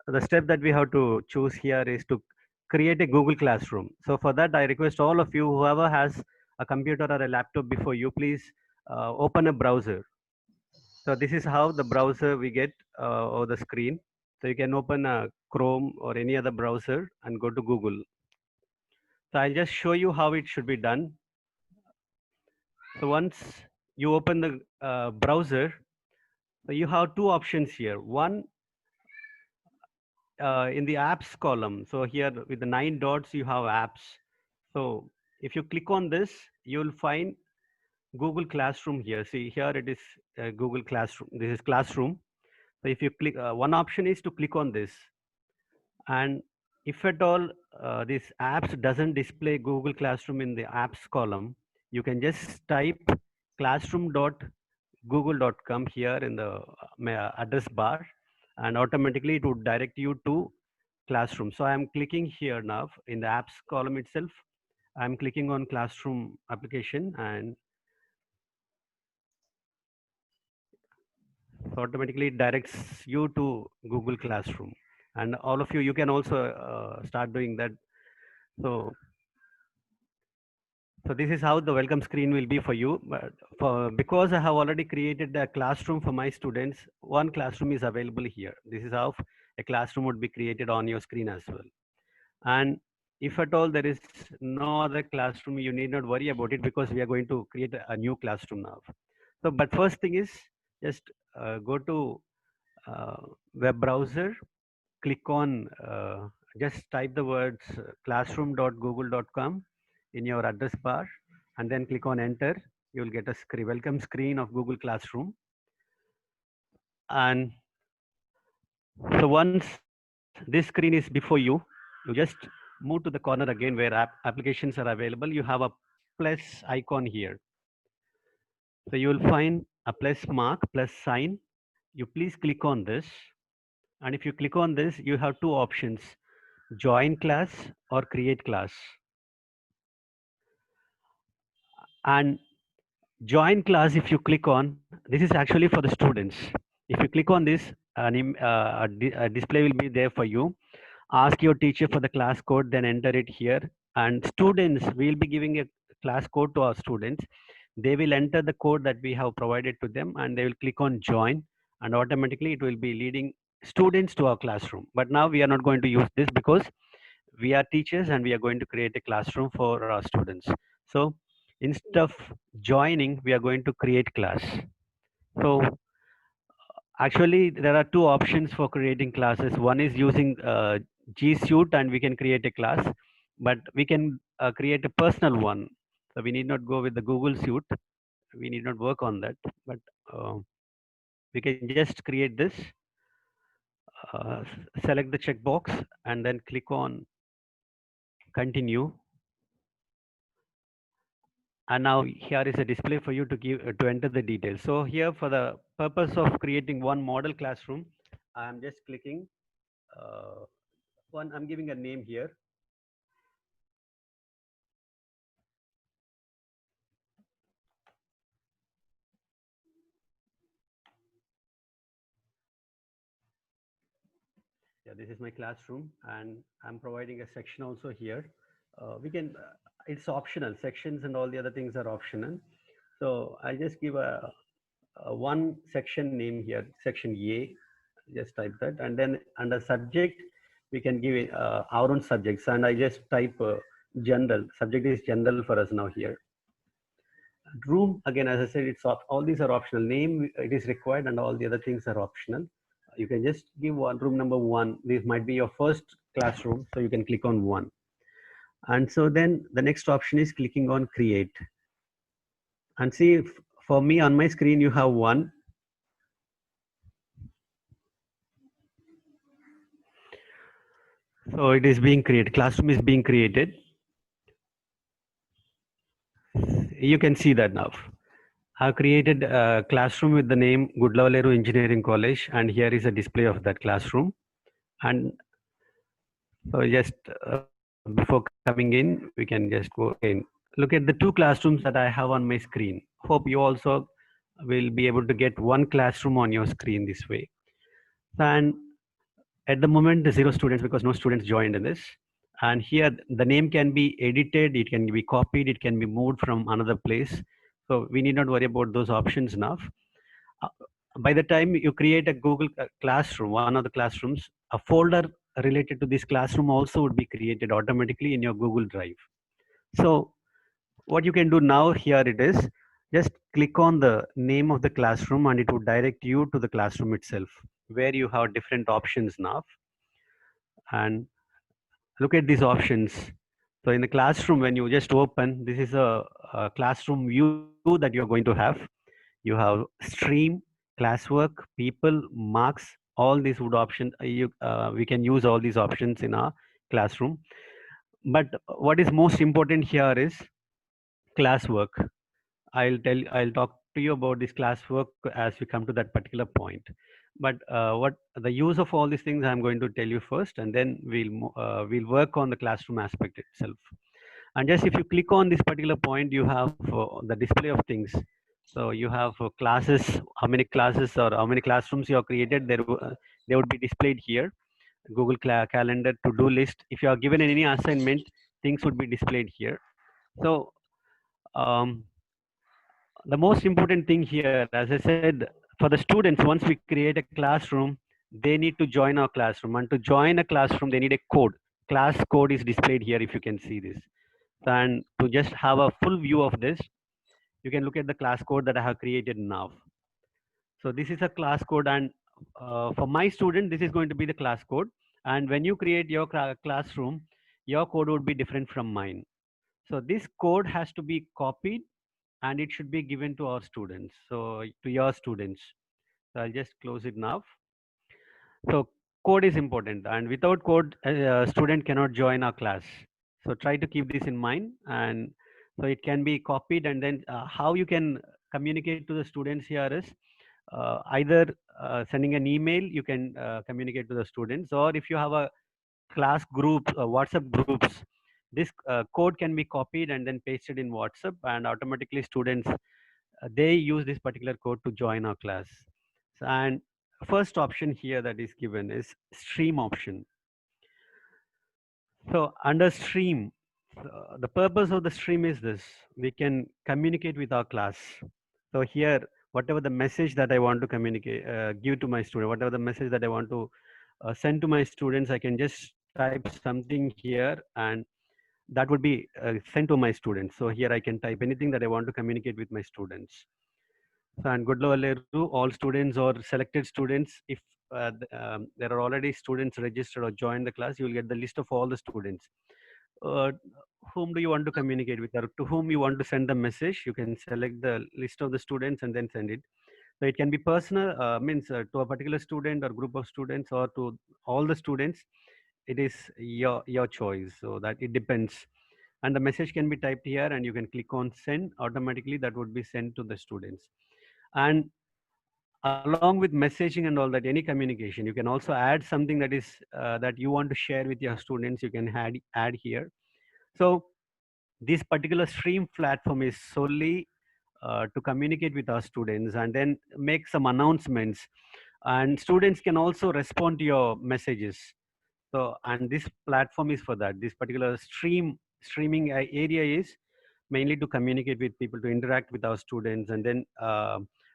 So the step that we have to choose here is to create a Google Classroom. So for that, I request all of you, whoever has a computer or a laptop before you, please open a browser. So this is how the browser we get over the screen. So you can open Chrome or any other browser and go to Google. So I'll just show you how it should be done. So once you open the browser, so you have two options here. One, in the apps column. So here with the 9 dots, you have apps. So if you click on this, you'll find Google Classroom here. See here it is Google Classroom. This is Classroom. So if you click, one option is to click on this. And if at all this apps doesn't display Google Classroom in the apps column, you can just type classroom.google.com here in the address bar, and automatically it would direct you to Classroom. So I'm clicking here now in the apps column itself. I'm clicking on Classroom application, and so automatically it directs you to Google Classroom. And all of you, you can also start doing that. So So this is how the welcome screen will be for you. But because I have already created a classroom for my students, one classroom is available here. This is how a classroom would be created on your screen as well. And if at all there is no other classroom, you need not worry about it because we are going to create a new classroom now. So, but first thing is just go to uh, web browser, click on, just type the words classroom.google.com in your address bar, and then click on enter. You will get a welcome screen of Google Classroom. And so once this screen is before you, you just move to the corner again where applications are available. You have a plus icon here. So you will find a plus mark, plus sign. You please click on this. And if you click on this, you have two options: join class or create class. And join class, if you click on, this is actually for the students. If you click on this, a display will be there for you. Ask your teacher for the class code, then enter it here. And students, we'll be giving a class code to our students. They will enter the code that we have provided to them, and they will click on join, and automatically it will be leading students to our classroom. But now we are not going to use this because we are teachers and we are going to create a classroom for our students. So instead of joining, we are going to create class. So actually there are two options for creating classes. One is using G Suite, and we can create a class, but we can create a personal one. So we need not go with the Google Suite. We need not work on that, but we can just create this, select the checkbox, and then click on continue. And now here is a display for you to give to enter the details. So here, for the purpose of creating one model classroom, I'm just clicking one. I'm giving a name here. Yeah, this is my classroom, and I'm providing a section also here. We can, it's optional. Sections and all the other things are optional. So I'll just give a one section name here, section A. Just type that, and then under subject, we can give our own subjects. And I just type general. Subject is general for us now here. Room, again, as I said, it's all these are optional. Name, it is required, and all the other things are optional. You can just give one, room number 1. This might be your first classroom, so you can click on 1. And so then the next option is clicking on create. And see, if, for me on my screen, you have 1. So it is being created. Classroom is being created. You can see that now. I've created a classroom with the name Goodlavaleru Engineering College, and here is a display of that classroom. And so just before coming in, we can just go again. Look at the 2 classrooms that I have on my screen. Hope you also will be able to get one classroom on your screen this way. And At the moment, the zero students because no students joined in this. And here the name can be edited, it can be copied, it can be moved from another place. So we need not worry about those options now. Uh, by the time you create a Google Classroom, one of the classrooms, a folder related to this classroom also would be created automatically in your Google Drive. So what you can do now, here it is, just click on the name of the classroom and it would direct you to the classroom itself, where you have different options now. And look at these options. So in the classroom, when you just open, this is a classroom view that you're going to have. You have stream, classwork, people, marks, all these would option. We can use all these options in our classroom. But what is most important here is classwork. I'll talk to you about this classwork as we come to that particular point. But what the use of all these things I'm going to tell you first, and then we'll work on the classroom aspect itself. And just if you click on this particular point, you have the display of things. So you have classes, how many classes or how many classrooms you have created. They would be displayed here. Google Calendar, to-do list. If you are given any assignment, things would be displayed here. So um, the most important thing here, as I said, for the students, once we create a classroom, they need to join our classroom. And to join a classroom, they need a code. Class code is displayed here if you can see this. And to just have a full view of this, you can look at the class code that I have created now. So this is a class code, and for my student, this is going to be the class code. And when you create your classroom, your code would be different from mine. So this code has to be copied and it should be given to our students. So to your students. So I'll just close it now. So code is important, and without code, a student cannot join our class. So try to keep this in mind, and so it can be copied, and then how you can communicate to the students here is either sending an email. You can communicate to the students, or if you have a class group, WhatsApp groups, this code can be copied and then pasted in WhatsApp, and automatically students they use this particular code to join our class. And first option here that is given is stream option. So under stream, the purpose of the stream is this: we can communicate with our class. So here, whatever the message that I want to communicate, give to my student, whatever the message that I want to send to my students, I can just type something here, and that would be sent to my students. So here I can type anything that I want to communicate with my students. So, and good Leru, all students or selected students, if there are already students registered or joined the class, you will get the list of all the students. Uh, whom do you want to communicate with, or to whom you want to send the message? You can select the list of the students and then send it. So it can be personal, means to a particular student or group of students, or to all the students. It is your choice. So that it depends. And the message can be typed here, and you can click on send. Automatically, that would be sent to the students. And along with messaging and all that, any communication, you can also add something that is that you want to share with your students. You can add here. So this particular stream platform is solely to communicate with our students and then make some announcements, and students can also respond to your messages. So, and this platform is for that. This particular streaming area is mainly to communicate with people, to interact with our students, and then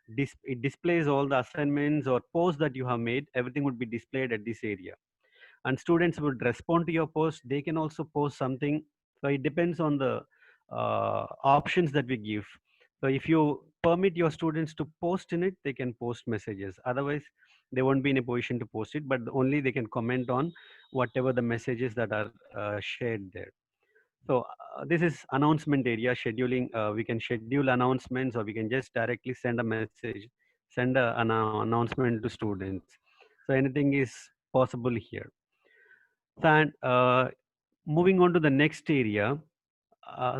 it displays all the assignments or posts that you have made. Everything would be displayed at this area, and students would respond to your post. They can also post something. So it depends on the options that we give. So if you permit your students to post in it, they can post messages. Otherwise, they won't be in a position to post it, but only they can comment on whatever the messages that are shared there. So this is announcement area, scheduling. We can schedule announcements, or we can just directly send a message, send an announcement to students. So anything is possible here. And moving on to the next area.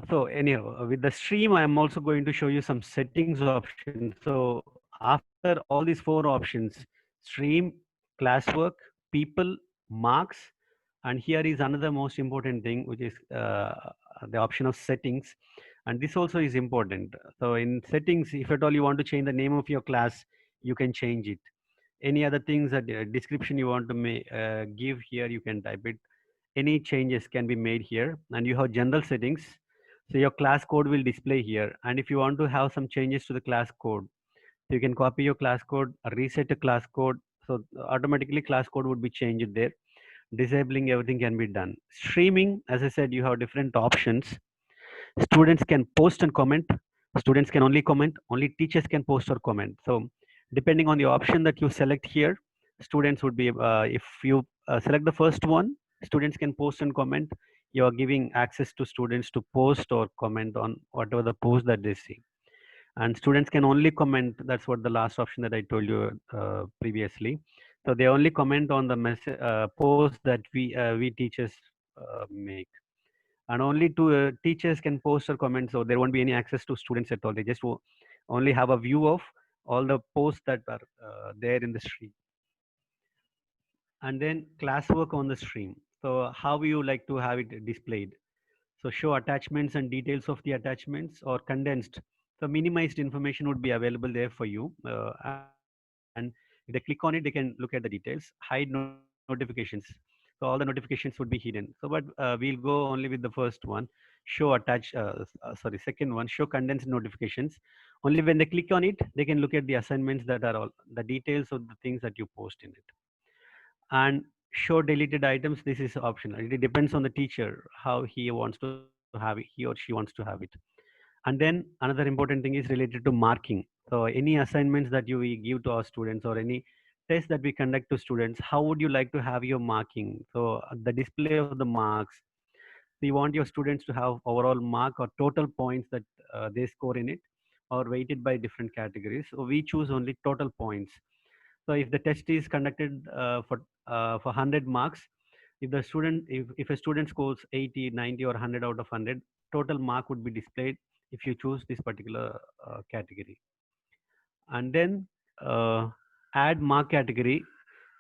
So anyhow, with the stream, I am also going to show you some settings options. So after all these four options, stream, classwork, people, marks, and here is another most important thing, which is the option of settings. And this also is important. So in settings, if at all you want to change the name of your class, you can change it. any other things that description you want to give here, you can type it. Any changes can be made here, and you have general settings. So your class code will display here, and if you want to have some changes to the class code, so you can copy your class code, reset the class code, so automatically class code would be changed there. Disabling everything can be done. Streaming, as I said, you have different options. Students can post and comment. Students can only comment. Only teachers can post or comment. So depending on the option that you select here, students would be, if you select the first one, students can post and comment. You are giving access to students to post or comment on whatever the post that they see. And students can only comment. That's what the last option that I told you previously. So they only comment on the post that we teachers make, and only two teachers can post or comment, so there won't be any access to students at all. They just only have a view of all the posts that are there in the stream. And then classwork on the stream. So how you like to have it displayed? So show attachments and details of the attachments, or condensed. So minimized information would be available there for you. And if they click on it, they can look at the details. Hide notifications. So all the notifications would be hidden. So but we'll go only with the first one. Show sorry, second one, show condensed notifications. Only when they click on it, they can look at the assignments that are all the details of the things that you post in it. And show deleted items, this is optional. It depends on the teacher how he wants to have it, he or she wants to have it. And then another important thing is related to marking. So any assignments that we give to our students, or any test that we conduct to students, how would you like to have your marking? So the display of the marks, so you want your students to have overall mark or total points that they score in it, or weighted by different categories. So we choose only total points. So if the test is conducted for 100 marks, if a student scores 80, 90, or 100 out of 100, total mark would be displayed if you choose this particular category. And then add mark category.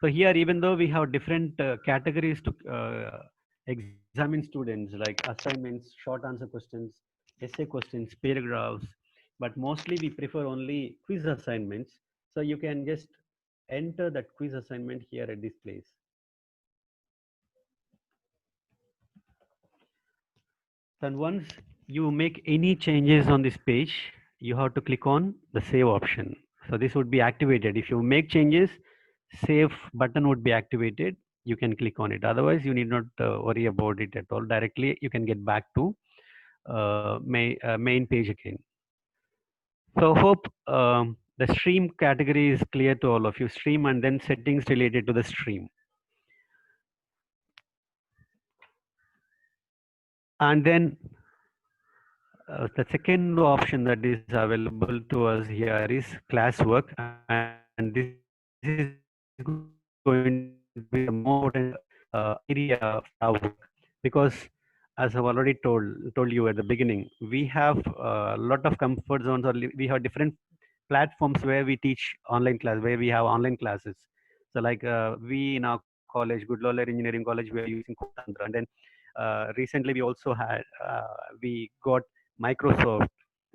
So here, even though we have different categories to examine students, like assignments, short answer questions, essay questions, paragraphs, but mostly we prefer only quiz assignments. So you can just enter that quiz assignment here at this place. Then once you make any changes on this page, you have to click on the save option. So this would be activated. If you make changes, save button would be activated. You can click on it. Otherwise, you need not worry about it at all. Directly, you can get back to main page again. So hope the stream category is clear to all of you. Stream and then settings related to the stream. And then the second option that is available to us here is classwork, and this is going to be the most important area for our work, because as I've already told you at the beginning, we have a lot of comfort zones, or we have different platforms where we teach online class, where we have online classes. So like we in our college, Good Lawler Engineering College, we are using Codetantra, and then recently we also had we got Microsoft.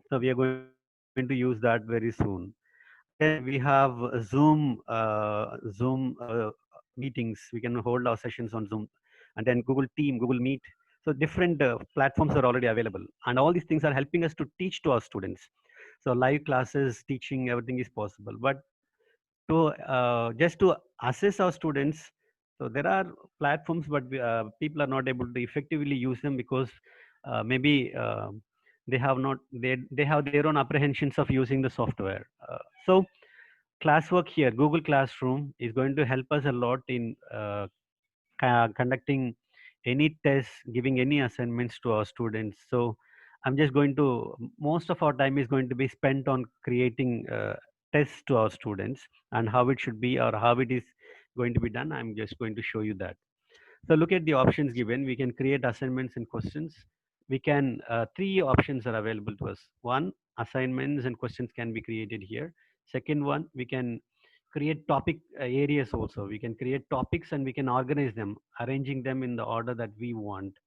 So we are going to use that very soon. And then we have Zoom meetings. We can hold our sessions on Zoom, and then Google Team, Google Meet. So different platforms are already available, and all these things are helping us to teach to our students. So live classes, teaching, everything is possible. But to just to assess our students, so there are platforms, but people are not able to effectively use them because maybe they have their own apprehensions of using the software. So classwork here, Google Classroom is going to help us a lot in conducting any tests, giving any assignments to our students. So I'm just going to, most of our time is going to be spent on creating tests to our students, and how it should be or how it is going to be done. I'm just going to show you that. So look at the options given. We can create assignments and questions. We can, three options are available to us. One, assignments and questions can be created here. Second one, we can create topic areas also. We can create topics and we can organize them, arranging them in the order that we want,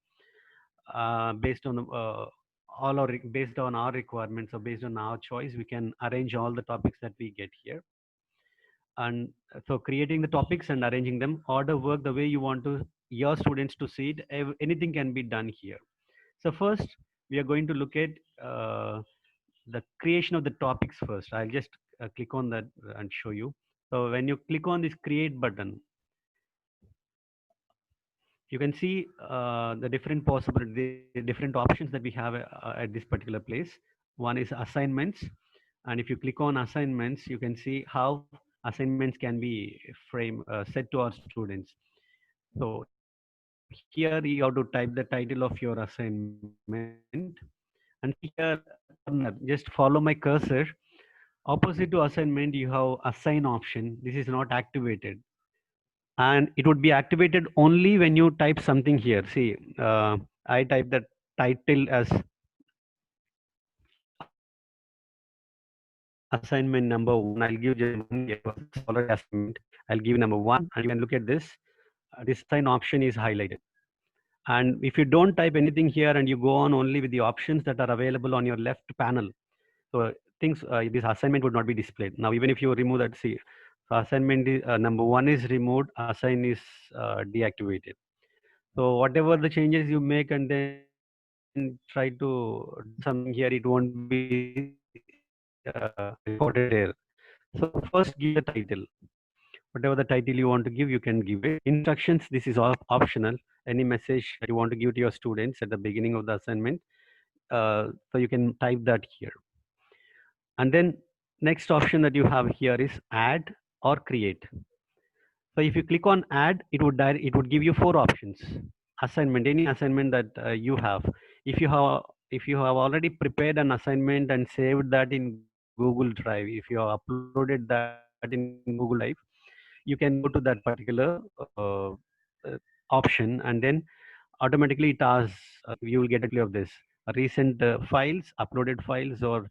based on based on our requirements, or based on our choice. We can arrange all the topics that we get here. And so creating the topics and arranging them, order work the way you want to your students to see it. Anything can be done here. So first, we are going to look at the creation of the topics first. I'll just click on that and show you. So when you click on this create button, you can see the different possible, the different options that we have at this particular place. One is assignments, and if you click on assignments, you can see how assignments can be set to our students. So here you have to type the title of your assignment, and see here at the corner, just follow my cursor. Opposite to assignment, you have assign option. This is not activated, and it would be activated only when you type something here. See, I type the title as assignment number 1. I'll give just one here because it's already assignment. I'll give number 1, and you can look at this. This assign option is highlighted. And if you don't type anything here and you go on only with the options that are available on your left panel, so things this assignment would not be displayed. Now, even if you remove that, see, so assignment is, number 1 is removed, assign is deactivated. So whatever the changes you make and then try to do something here, it won't be recorded there. So first give the title. Whatever the title you want to give, you can give it. Instructions, this is optional. Any message that you want to give to your students at the beginning of the assignment, so you can type that here. And then next option that you have here is add or create. So if you click on add, it would give you 4 options. Assignment, any assignment that you have. If you have if you have already prepared an assignment and saved that in Google Drive, if you have uploaded that in Google Drive, you can go to that particular option, and then automatically it asks, you will get a clue of this. Recent files, uploaded files, or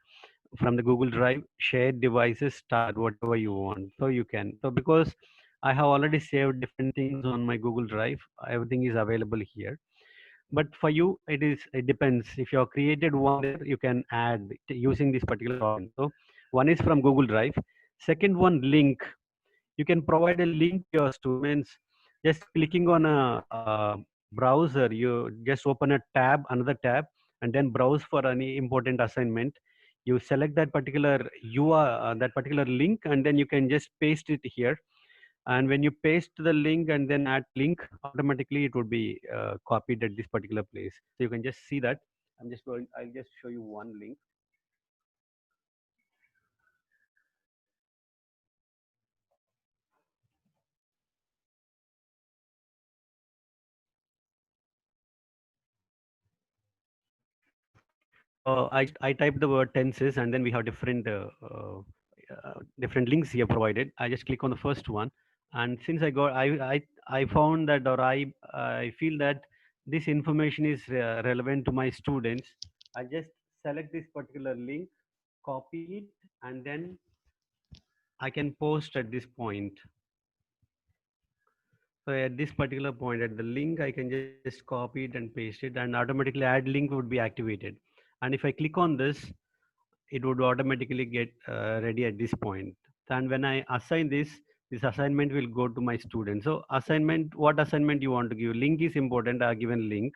from the Google Drive, shared devices, start whatever you want. So you can. So because I have already saved different things on my Google Drive, everything is available here. But for you, it depends. If you have created one there, you can add using this particular option. So one is from Google Drive. Second one, link. You can provide a link to your students. Just clicking on a browser, you just open a tab, another tab, and then browse for any important assignment. You select that particular that particular link, and then you can just paste it here. And when you paste the link and then add link, automatically it would be copied at this particular place. So you can just see that. I'll just show you one link. So I typed the word tenses, and then we have different links here provided. I just click on the first one, and since I found that, or I feel that this information is relevant to my students, I just select this particular link, copy it, and then I can post at this point. So at this particular point, at the link, I can just copy it and paste it, and automatically add link would be activated. And if I click on this, it would automatically get ready at this point. And when I assign this assignment will go to my student. So assignment, what assignment you want to give? Link is important. I given link,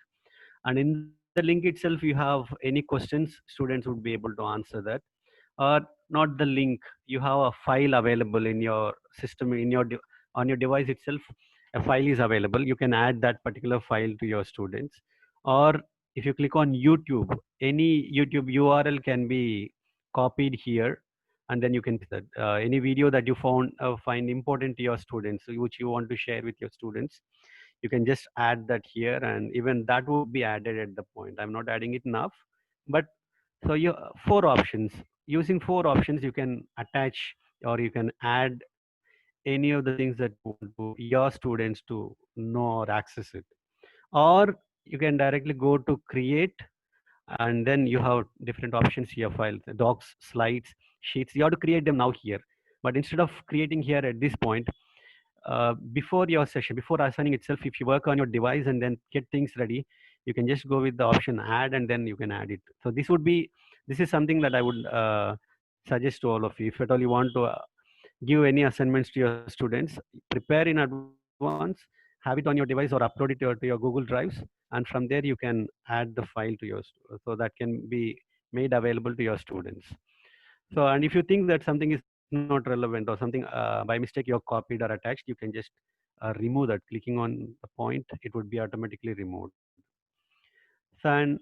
and in the link itself, you have any questions, students would be able to answer that. Or not the link, you have a file available in your system, on your device itself. A file is available, you can add that particular file to your students. Or if you click on YouTube, any YouTube URL can be copied here, and then you can that any video that you find important to your students, which you want to share with your students, you can just add that here, and even that would be added at the point. I'm not adding it enough, but so you 4 options. Using 4 options, you can attach or you can add any of the things that you want to your students to know or access it. Or you can directly go to create, and then you have different options here: files, docs, slides, sheets. You have to create them now here. But instead of creating here at this point, before your session, before assigning itself, if you work on your device and then get things ready, you can just go with the option add, and then you can add it. So this is something that I would suggest to all of you. If at all you want to give any assignments to your students, prepare in advance, have it on your device or upload it to your Google Drives, and from there you can add the file to your, so that can be made available to your students. So, and if you think that something is not relevant or something by mistake you have copied or attached, you can just remove that. Clicking on the point, it would be automatically removed. So, and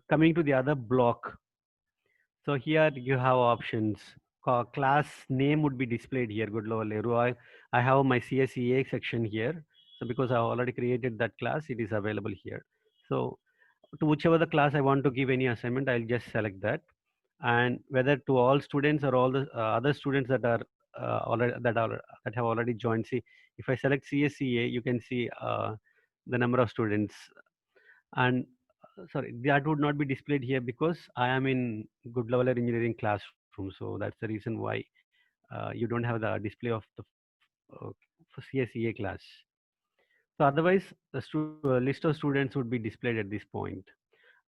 coming to the other block, so here you have options. Class name would be displayed here. Good level Leru. I have my CSEA section here. So because I already created that class, it is available here. So to whichever the class I want to give any assignment, I'll just select that. And whether to all students or all the other students that are that have already joined. See, if I select CSEA, you can see the number of students. And sorry, that would not be displayed here because I am in good level engineering classroom. So that's the reason why you don't have the display of the for CSEA class. So otherwise, the list of students would be displayed at this point.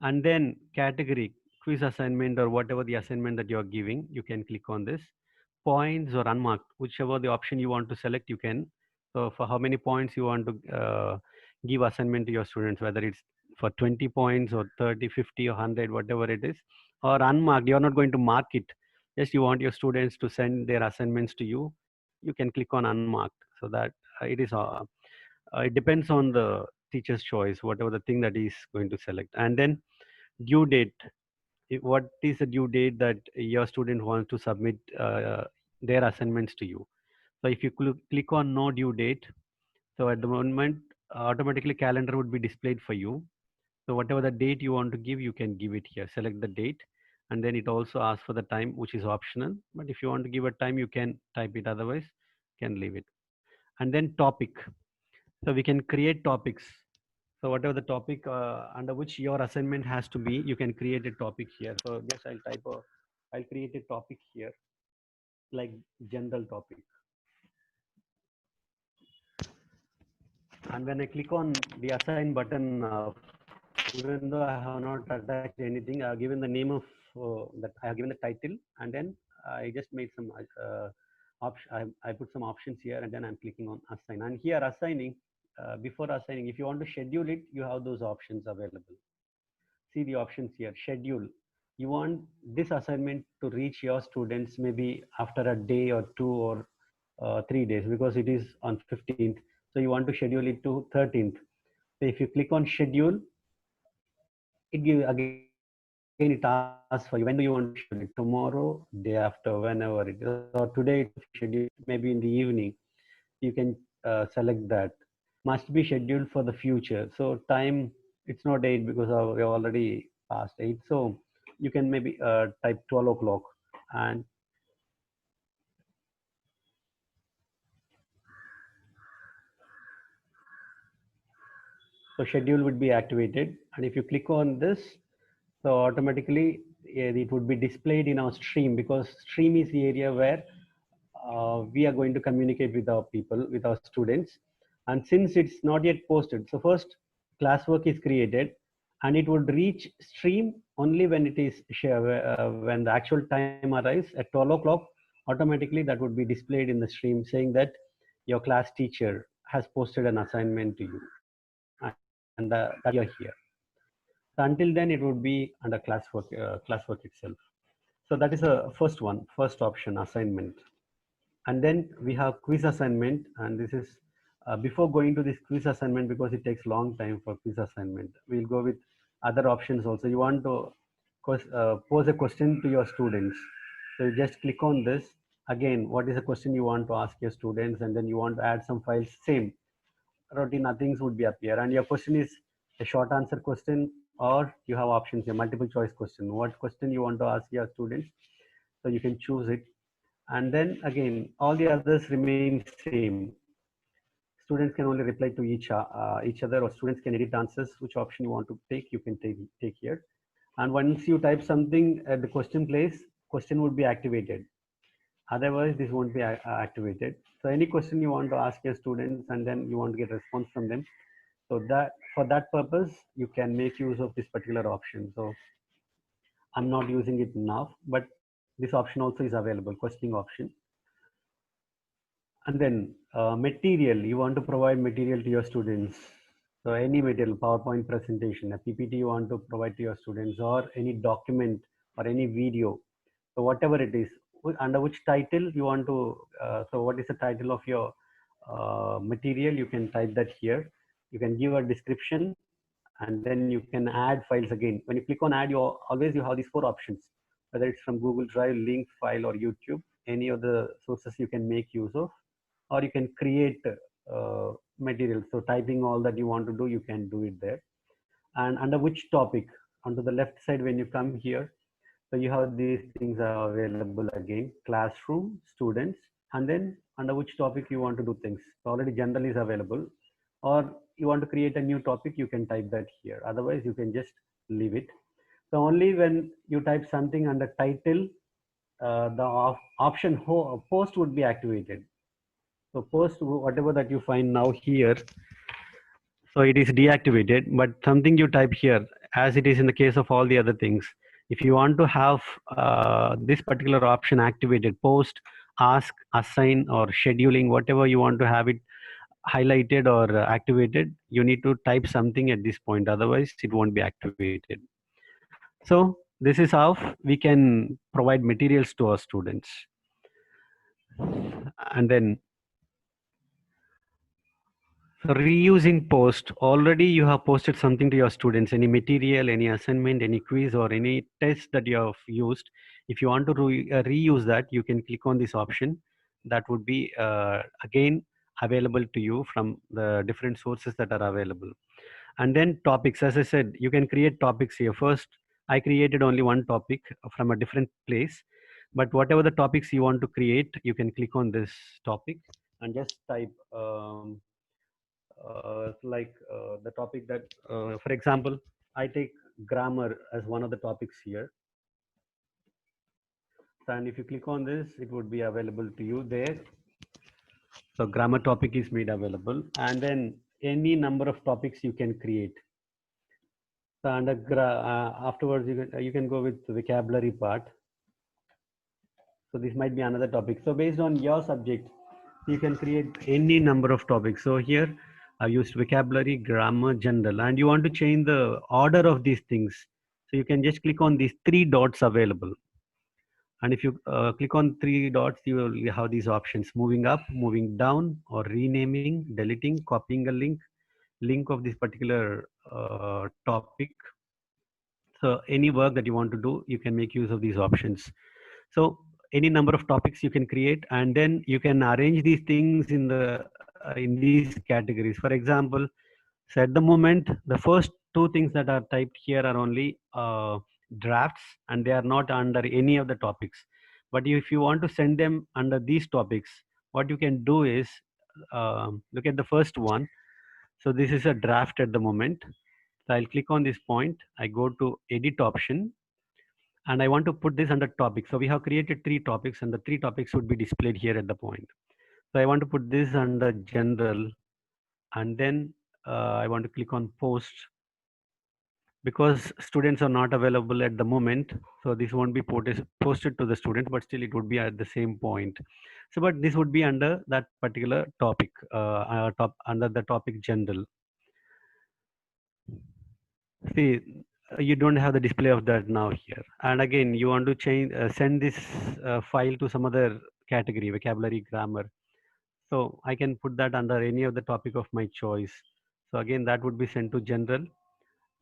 And then category, quiz assignment or whatever the assignment that you're giving, you can click on this. Points or unmarked, whichever the option you want to select, you can. So for how many points you want to give assignment to your students, whether it's for 20 points or 30, 50 or 100, whatever it is, or unmarked, you're not going to mark it. Just you want your students to send their assignments to you, you can click on unmarked. So that it depends on the teacher's choice, whatever the thing that is going to select. And then due date, what is the due date that your student wants to submit their assignments to you. So if you click on no due date, so at the moment automatically calendar would be displayed for you. So whatever the date you want to give, you can give it here. Select the date, and then it also asks for the time, which is optional. But if you want to give a time, you can type it. Otherwise, can leave it. And then topic. So we can create topics. So whatever the topic under which your assignment has to be, you can create a topic here. So just I'll create a topic here, like general topic. And when I click on the assign button, even though I have not attached anything, I have given the name of that I have given the title, and then I just made some I put some options here, and then I'm clicking on assign. And here assigning, before assigning, if you want to schedule it, you have those options available. See the options here. Schedule. You want this assignment to reach your students maybe after a day or two or 3 days, because it is on 15th. So you want to schedule it to 13th. So if you click on schedule, it gives again, it asks for you, when do you want to schedule it? Tomorrow, day after, whenever it is, or today itself you schedule it, maybe in the evening. You can select that. Must be scheduled for the future. So time, it's not 8 because we're already past 8. So you can maybe type 12 o'clock, and so schedule would be activated. And if you click on this, so automatically it would be displayed in our stream, because stream is the area where we are going to communicate with our people, with our students. And since it's not yet posted, so first classwork is created, and it would reach stream only when it is when the actual time arrives at 12 o'clock. Automatically that would be displayed in the stream saying that your class teacher has posted an assignment to you, and that is why you're here. So until then, it would be under classwork itself. So that is the first one, first option, assignment. And then we have quiz assignment, and this is before going to this quiz assignment, because it takes long time for quiz assignment, we'll go with other options also. You want to pose a question to your students, so you just click on this. Again, what is the question you want to ask your students, and then you want to add some files, same routine things would be appear. And your question is a short answer question, or you have options here, multiple choice question, what question you want to ask your students. So you can choose it. And then again, all the others remain same. Students can only reply to each other, or students can edit answers. Which option you want to take, you can take here. And once you type something at the question place, question would be activated. Otherwise, this won't be activated. So any question you want to ask your students, and then you want to get response from them. So that for that purpose, you can make use of this particular option. So I'm not using it now, but this option also is available, questioning option. And then material, you want to provide material to your students. So any material, PowerPoint presentation, a PPT you want to provide to your students, or any document or any video. So whatever it is, under which title you want to, so what is the title of your material, you can type that here. You can give a description, and then you can add files again. When you click on add, you have these four options, whether it's from Google Drive, link, file, or YouTube. Any of the sources you can make use of, or you can create material. So typing all that you want to do, you can do it there. And under which topic, onto the left side when you come here, so you have these things are available again: classroom, students, and then under which topic you want to do things. So already general is available, or you want to create a new topic, you can type that here. Otherwise you can just leave it. So only when you type something under title, the option post would be activated. So post, whatever that you find now here, so it is deactivated, but something you type here, as it is in the case of all the other things, if you want to have this particular option activated, post, ask, assign, or scheduling, whatever you want to have it highlighted or activated, you need to type something at this point, otherwise it won't be activated. So this is how we can provide materials to our students. And then, so reusing post, already you have posted something to your students, any material, any assignment, any quiz, or any test that you have used. If you want to reuse that, you can click on this option. That would be again available to you from the different sources that are available. And then topics, as I said, you can create topics here. First, I created only one topic from a different place, but whatever the topics you want to create, you can click on this topic and just type the topic that, for example, I take grammar as one of the topics here. And if you click on this, it would be available to you there. So grammar topic is made available, and then any number of topics you can create. So under afterwards, you can go with the vocabulary part. So this might be another topic. So based on your subject, you can create any number of topics. So here I've used vocabulary, grammar, general, and you want to change the order of these things. So you can just click on these three dots available. And if you click on three dots, you will have these options: moving up, moving down, or renaming, deleting, copying a link of this particular topic. So any work that you want to do, you can make use of these options. So any number of topics you can create, and then you can arrange these things in these categories. For example, so at the moment, the first two things that are typed here are only drafts, and they are not under any of the topics. But if you want to send them under these topics, what you can do is look at the first one. So this is a draft at the moment. So I'll click on this point. I go to edit option, and I want to put this under topic. So we have created three topics, and the three topics would be displayed here at the point. So I want to put this under general, and then I want to click on post, because students are not available at the moment. So this won't be posted to the student, but still it would be at the same point. So, but this would be under that particular topic, under the topic general. See, you don't have the display of that now here. And again, you want to send this file to some other category, vocabulary, grammar. So I can put that under any of the topic of my choice. So again, that would be sent to general.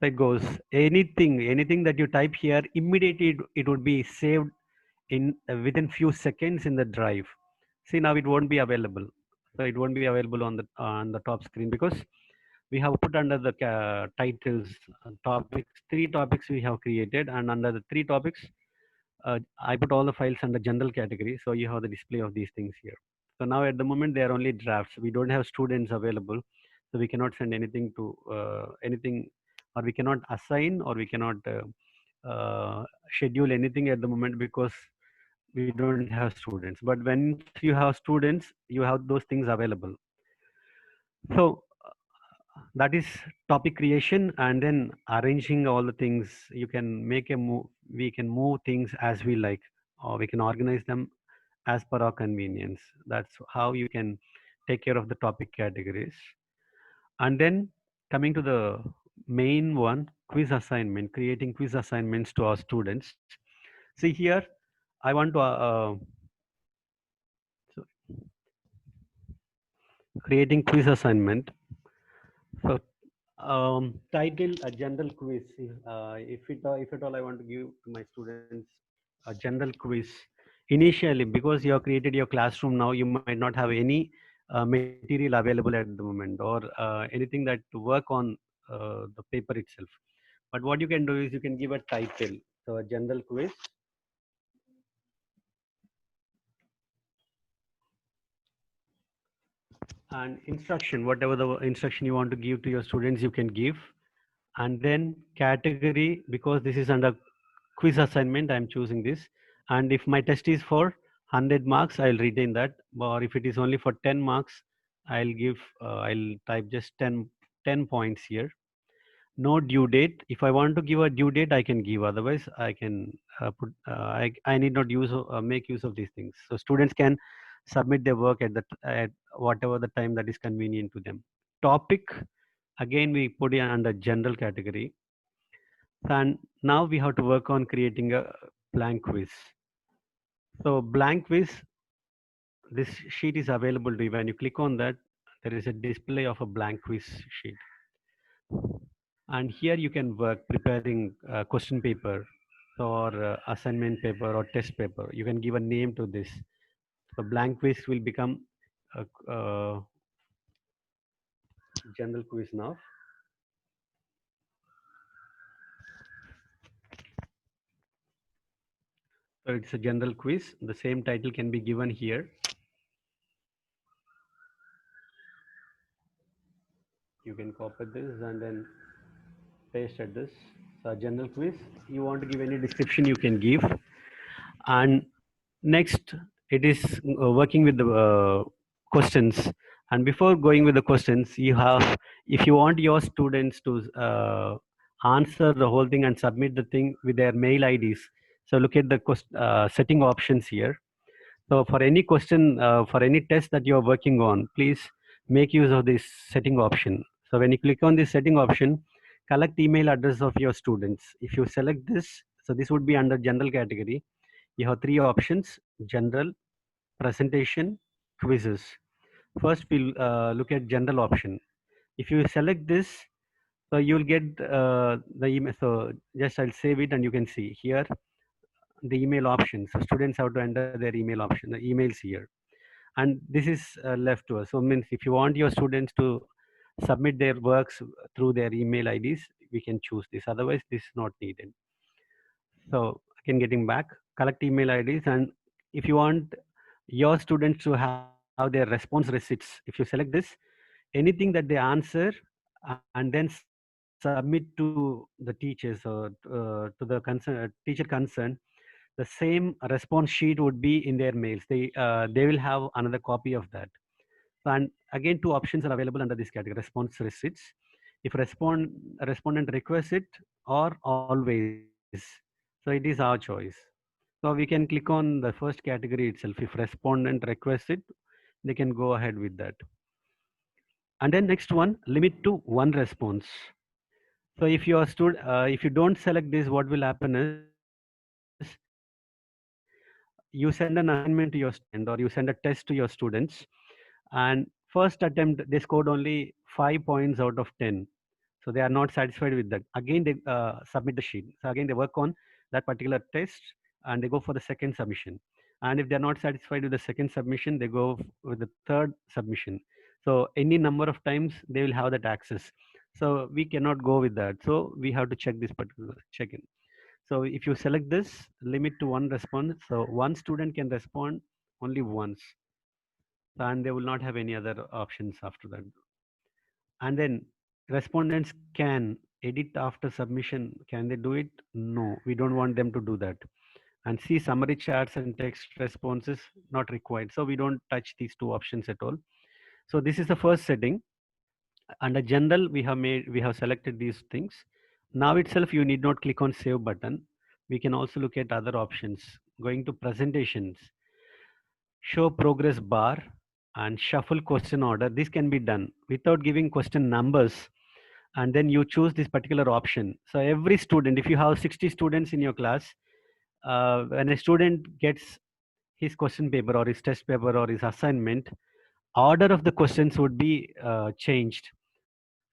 So it goes anything that you type here, immediately it would be saved in within few seconds in the drive. See, now it won't be available. So it won't be available on the top screen, because we have put under the titles, topics, three topics we have created, and under the three topics, I put all the files under general category. So you have the display of these things here. So now at the moment, they are only drafts. We don't have students available. So we cannot send anything to anything, or we cannot assign, or we cannot schedule anything at the moment, because we don't have students. But when you have students, you have those things available. So that is topic creation, and then arranging all the things. You can make a move. We can move things as we like, or we can organize them as per our convenience. That's how you can take care of the topic categories. And then coming to the main one, quiz assignment, creating quiz assignments to our students. See here, I want to so creating quiz assignment. So title a general quiz. If at all I want to give to my students a general quiz initially, because you have created your classroom now, you might not have any material available at the moment, or anything that to work on the paper itself. But what you can do is you can give a title. So a general quiz, and instruction, whatever the instruction you want to give to your students, you can give. And then category, because this is under quiz assignment, I'm choosing this. And if my test is for 100 marks, I'll retain that. Or if it is only for 10 marks, I'll type just 10 points here. No due date. If I want to give a due date, I can give. Otherwise, I can I need not use make use of these things. So students can submit their work at whatever the time that is convenient to them. Topic, again we put it under general category. And now we have to work on creating a blank quiz. So blank quiz, this sheet is available to you. When you click on that, there is a display of a blank quiz sheet. And here you can work preparing question paper or assignment paper or test paper. You can give a name to this. The blank quiz will become a general quiz now. So it's a general quiz. The same title can be given here. You can copy this and then paste at this. So general quiz. You want to give any description, you can give. And next, it is working with the questions. And before going with the questions, you have, if you want your students to answer the whole thing and submit the thing with their mail IDs. So look at the setting options here. So for any question, for any test that you are working on, please make use of this setting option. So when you click on this setting option, collect email address of your students. If you select this, so this would be under general category. You have three options: general, presentation, quizzes. First, we'll look at general option. If you select this, so you'll get the email. So just I'll save it and you can see here the email options. So students have to enter their email option, the emails here. And this is left to us. So means if you want your students to submit their works through their email IDs, we can choose this. Otherwise, this is not needed. So again, getting back, collect email IDs. And if you want your students to have their response receipts, if you select this, anything that they answer and then submit to the teachers or to the teacher concerned, the same response sheet would be in their mails. They will have another copy of that. And again, two options are available under this category: response receipts. If respondent requests it, or always. So it is our choice. So we can click on the first category itself. If respondent requests it, they can go ahead with that. And then next one, limit to one response. So if you don't select this, what will happen is you send an assignment to your student or you send a test to your students, and first attempt they scored only 5 points out of 10. So they are not satisfied with that. Again, they submit the sheet. So again, they work on that particular test and they go for the second submission. And if they're not satisfied with the second submission, they go with the third submission. So any number of times they will have that access. So we cannot go with that. So we have to check this particular check in. So if you select this, limit to one response. So one student can respond only once, and they will not have any other options after that. And then respondents can edit after submission. Can they do it? No, we don't want them to do that. And see summary charts and text responses, not required. So we don't touch these two options at all. So this is the first setting. Under general, we have selected these things. Now itself, you need not click on save button. We can also look at other options. Going to presentations. show progress bar, and shuffle question order. This can be done without giving question numbers, and then you choose this particular option. So every student, if you have 60 students in your class, when a student gets his question paper or his test paper or his assignment, order of the questions would be changed.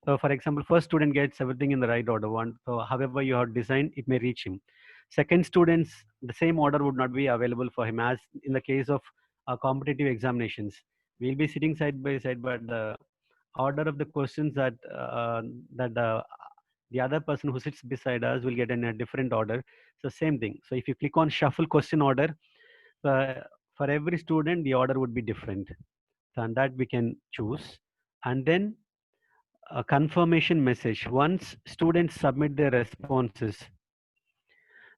So for example, first student gets everything in the right order. One, so however you have designed, it may reach him. Second students, the same order would not be available for him, as in the case of competitive examinations. We'll be sitting side by side, but the order of the questions that the other person who sits beside us will get in a different order. So same thing. So if you click on shuffle question order, uh, for every student, the order would be different. So and that we can choose. And then a confirmation message. Once students submit their responses,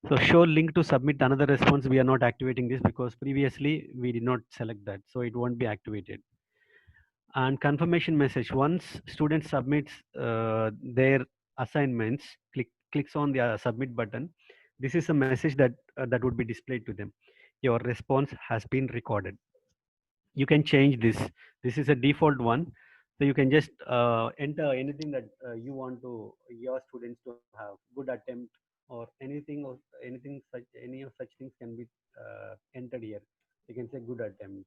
so show link to submit another response. We are not activating this because previously we did not select that, so it won't be activated. And confirmation message. Once student submits their assignments, clicks on the submit button. This is a message that would be displayed to them. Your response has been recorded. You can change this. This is a default one, so you can just enter anything that you want to your students to have good attempt or anything such, any of such things can be entered here. You can say good attempt.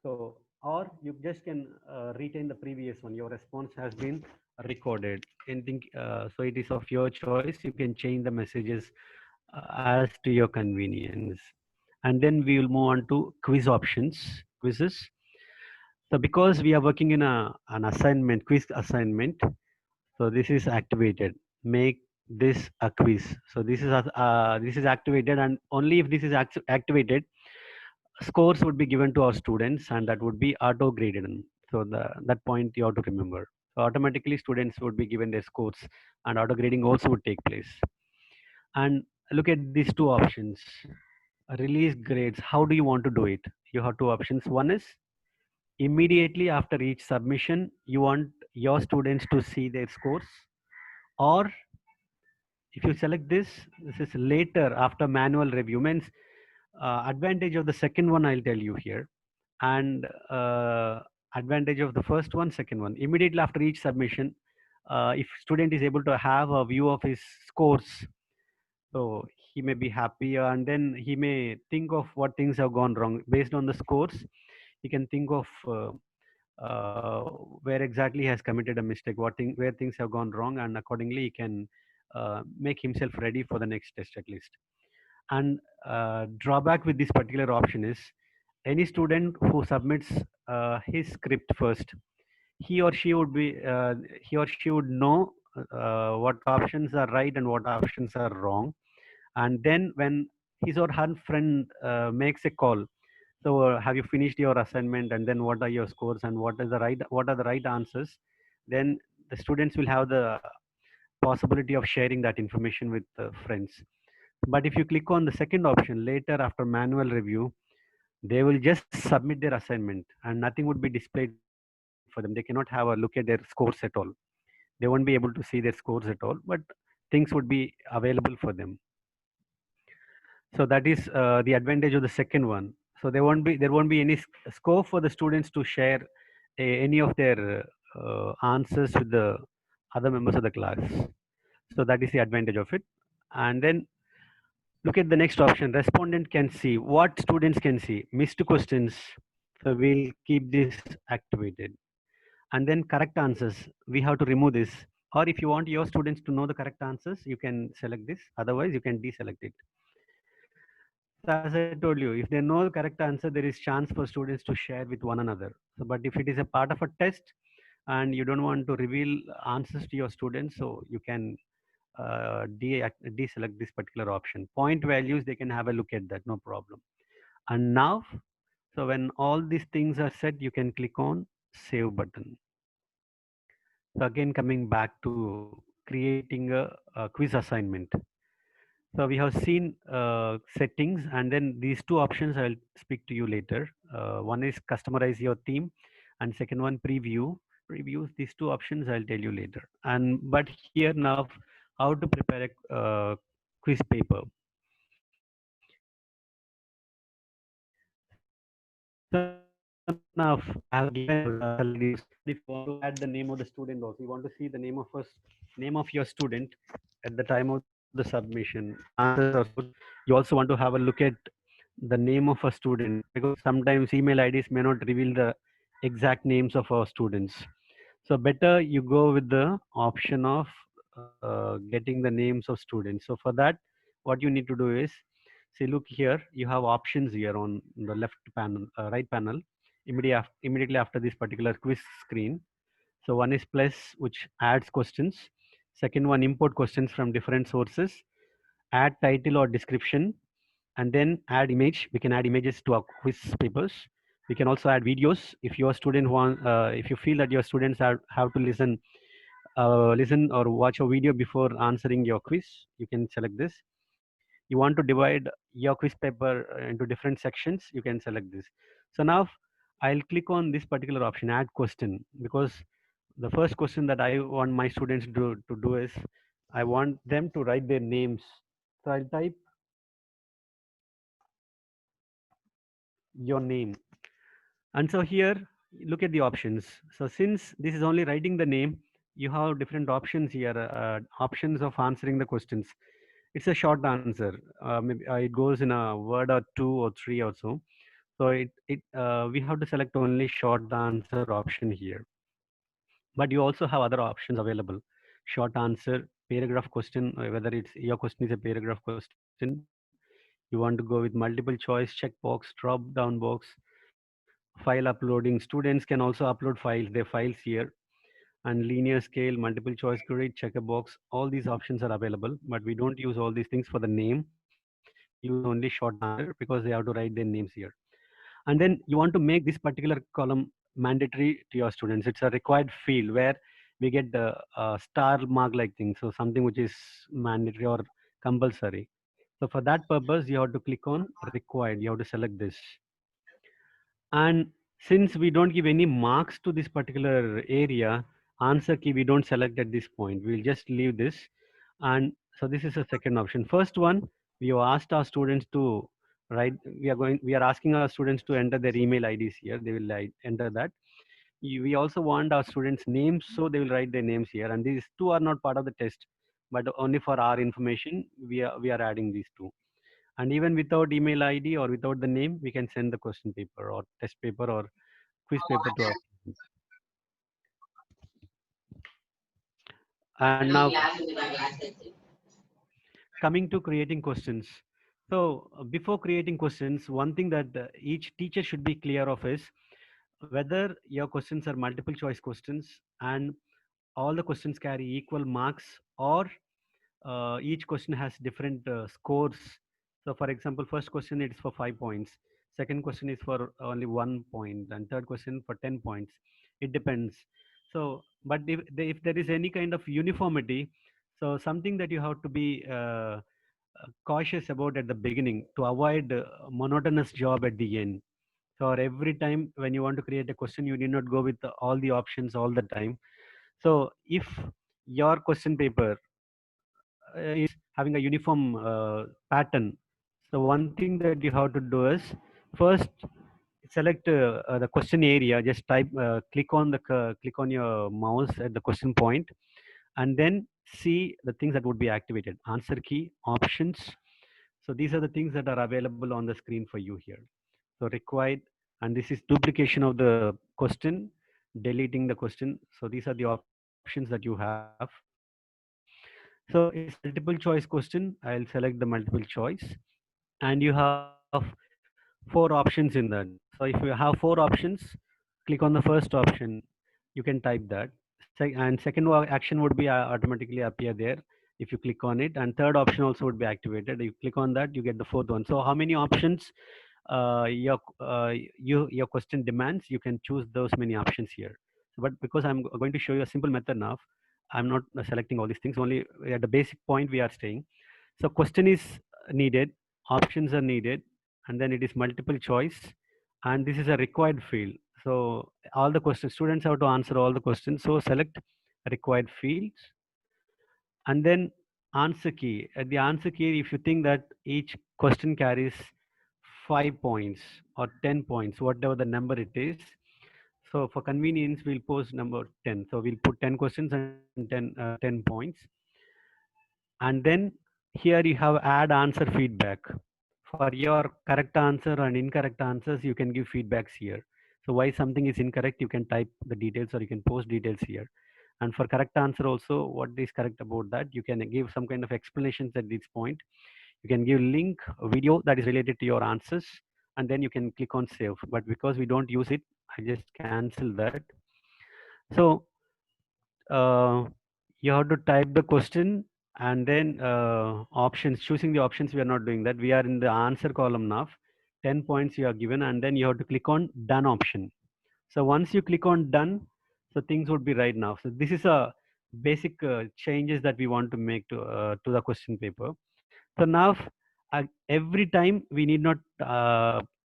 So, or you just can retain the previous one. Your response has been recorded. Anything, so it is of your choice. You can change the messages as to your convenience. And then we will move on to quizzes. So because we are working in an assignment, quiz assignment, so this is activated. Make this a quiz. So this is activated, and only if this is activated, scores would be given to our students, and that would be auto graded. So that point you have to remember. So automatically students would be given their scores, and auto grading also would take place. And look at these two options. Release grades. How do you want to do it? You have two options. One is immediately after each submission, you want your students to see their scores, or if you select this is later after manual review. Means advantage of the second one I'll tell you here, and advantage of the first one, second one. Immediately after each submission, if student is able to have a view of his scores, so he may be happy, and then he may think of what things have gone wrong based on the scores. He can think of where exactly he has committed a mistake, where things have gone wrong, and accordingly he can make himself ready for the next test at least. And drawback with this particular option is any student who submits his script first, he or she would be he or she would know what options are right and what options are wrong. And then when his or her friend makes a call, so have you finished your assignment, and then what are your scores, and what are the right answers, then the students will have the possibility of sharing that information with friends. But if you click on the second option, later after manual review, they will just submit their assignment and nothing would be displayed for them. They cannot have a look at their scores at all. They won't be able to see their scores at all, but things would be available for them. So that is the advantage of the second one. So there won't be any scope for the students to share any of their answers with the other members of the class. So that is the advantage of it. And then look at the next option. Respondent can see what students can see. Missed questions. So we'll keep this activated. And then correct answers. We have to remove this. Or if you want your students to know the correct answers, you can select this. Otherwise, you can deselect it. So as I told you, if they know the correct answer, there is chance for students to share with one another. So, but if it is a part of a test and you don't want to reveal answers to your students, so you can deselect this particular option. Point values, they can have a look at that, no problem. And now, so when all these things are set, you can click on save button. So again, coming back to creating a quiz assignment. So we have seen settings, and then these two options I'll speak to you later. One is customize your theme, and second one preview. Previews, these two options I'll tell you later. And but here now, how to prepare a quiz paper. enough. I have given select these. And if you want to add the name of the student also, you want to see the name of us, name of your student at the time of the submission. Chances are you also want to have a look at the name of a student because sometimes email IDs may not reveal the exact names of our students. So better you go with the option of getting the names of students. So for that, what you need to do is, see, look here, you have options here on the left panel, right panel, immediately after this particular quiz screen. So one is plus, which adds questions. Second one, import questions from different sources, add title or description, and then add image. We can add images to our quiz papers. We can also add videos if your student want, if you feel that your students have to listen or watch a video before answering your quiz. You can select this. You want to divide your quiz paper into different sections. You can select this. So now I'll click on this particular option, add question, because the first question that I want my students to do is I want them to write their names. So I'll type your name. And so here, look at the options. So since this is only writing the name, you have different options here, options of answering the questions. It's a short answer. Maybe it goes in a word or two or three or so. So we have to select only short answer option here. But you also have other options available. Short answer, paragraph question, whether it's your question is a paragraph question. You want to go with multiple choice, checkbox, drop down box, file uploading. Students can also upload their files here, and linear scale, multiple choice grid, checker box. All these options are available, but we don't use all these things for the name. We use only short answer because they have to write their names here. And then you want to make this particular column mandatory to your students. It's a required field where we get the star mark like thing. So something which is mandatory or compulsory. So for that purpose, you have to click on required. You have to select this. And since we don't give any marks to this particular area, answer key we don't select at this point. We'll just leave this. And so this is the second option. First one, we have asked our students to write. We are asking our students to enter their email IDs here. They will enter that. We also want our students' names, so they will write their names here. And these two are not part of the test, but only for our information, we are adding these two. And even without email ID or without the name, we can send the question paper or test paper or quiz paper to our students. And now coming to creating questions. So before creating questions, one thing that each teacher should be clear of is whether your questions are multiple choice questions and all the questions carry equal marks, or each question has different scores. So for example, first question it is for 5 points, second question is for only 1 point, and third question for 10 points. It depends. So but if there is any kind of uniformity, so something that you have to be cautious about at the beginning to avoid monotonous job at the end. So every time when you want to create a question, you need not go with all the options all the time. So if your question paper is having a uniform pattern, so one thing that you have to do is first select the question area. Just click on your mouse at the question point, and then see the things that would be activated. Answer key, options. So these are the things that are available on the screen for you here. So required, and this is duplication of the question, deleting the question. So these are the options that you have. So it's a multiple choice question. I'll select the multiple choice, and you have 4 options in that. So if you have 4 options, click on the first option. You can type that. And second action would be automatically appear there if you click on it. And third option also would be activated. You click on that, you get the fourth one. So how many options your question demands, you can choose those many options here. But because I'm going to show you a simple method now, I'm not selecting all these things. Only at the basic point we are staying. So question is needed, options are needed, and then it is multiple choice, and this is a required field. So all the questions, students have to answer all the questions. So select required fields, and then answer key. At the answer key, if you think that each question carries 5 points or 10 points, whatever the number it is. So for convenience, we'll post number 10. So we'll put 10 questions and 10 points. And then here you have add answer feedback. For your correct answer and incorrect answers, you can give feedbacks here. So why something is incorrect, you can type the details or you can post details here. And for correct answer also, what is correct about that, you can give some kind of explanations at this point. You can give link, a video that is related to your answers, and then you can click on save. But because we don't use it, I just cancel that. So uh, you have to type the question and then options, choosing the options. We are not doing that. We are in the answer column now. 10 points you are given, and then you have to click on done option. So once you click on done, so things would be right now. So this is a basic changes that we want to make to the question paper. So now every time we need not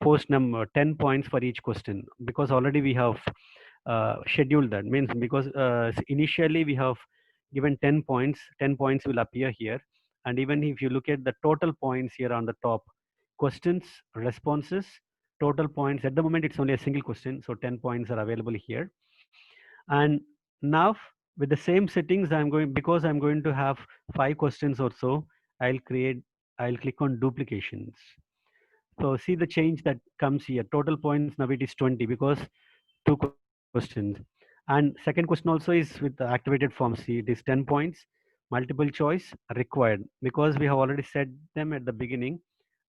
post number 10 points for each question, because already we have scheduled that. Means because initially we have given 10 points, 10 points will appear here. And even if you look at the total points here on the top, questions, responses, total points, at the moment it's only a single question, so 10 points are available here. And now with the same settings, I'm going, because I'm going to have 5 questions or so, I'll create, I'll click on duplications. So see the change that comes here. Total points now it is 20 because 2 questions. And second question also is with the activated form C. It is 10 points, multiple choice required, because we have already set them at the beginning.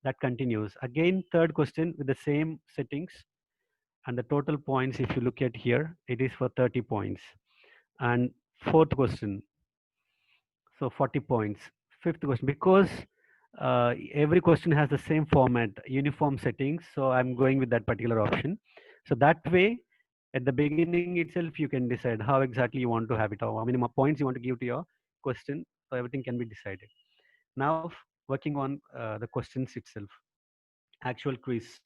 That continues. Again, third question with the same settings, and the total points, if you look at here, it is for 30 points. And fourth question, so 40 points. Fifth question, because every question has the same format, uniform settings, so I'm going with that particular option. So that way, at the beginning itself, you can decide how exactly you want to have it, or how many more points you want to give to your question, so everything can be decided. Now, working on the questions itself, actual quiz.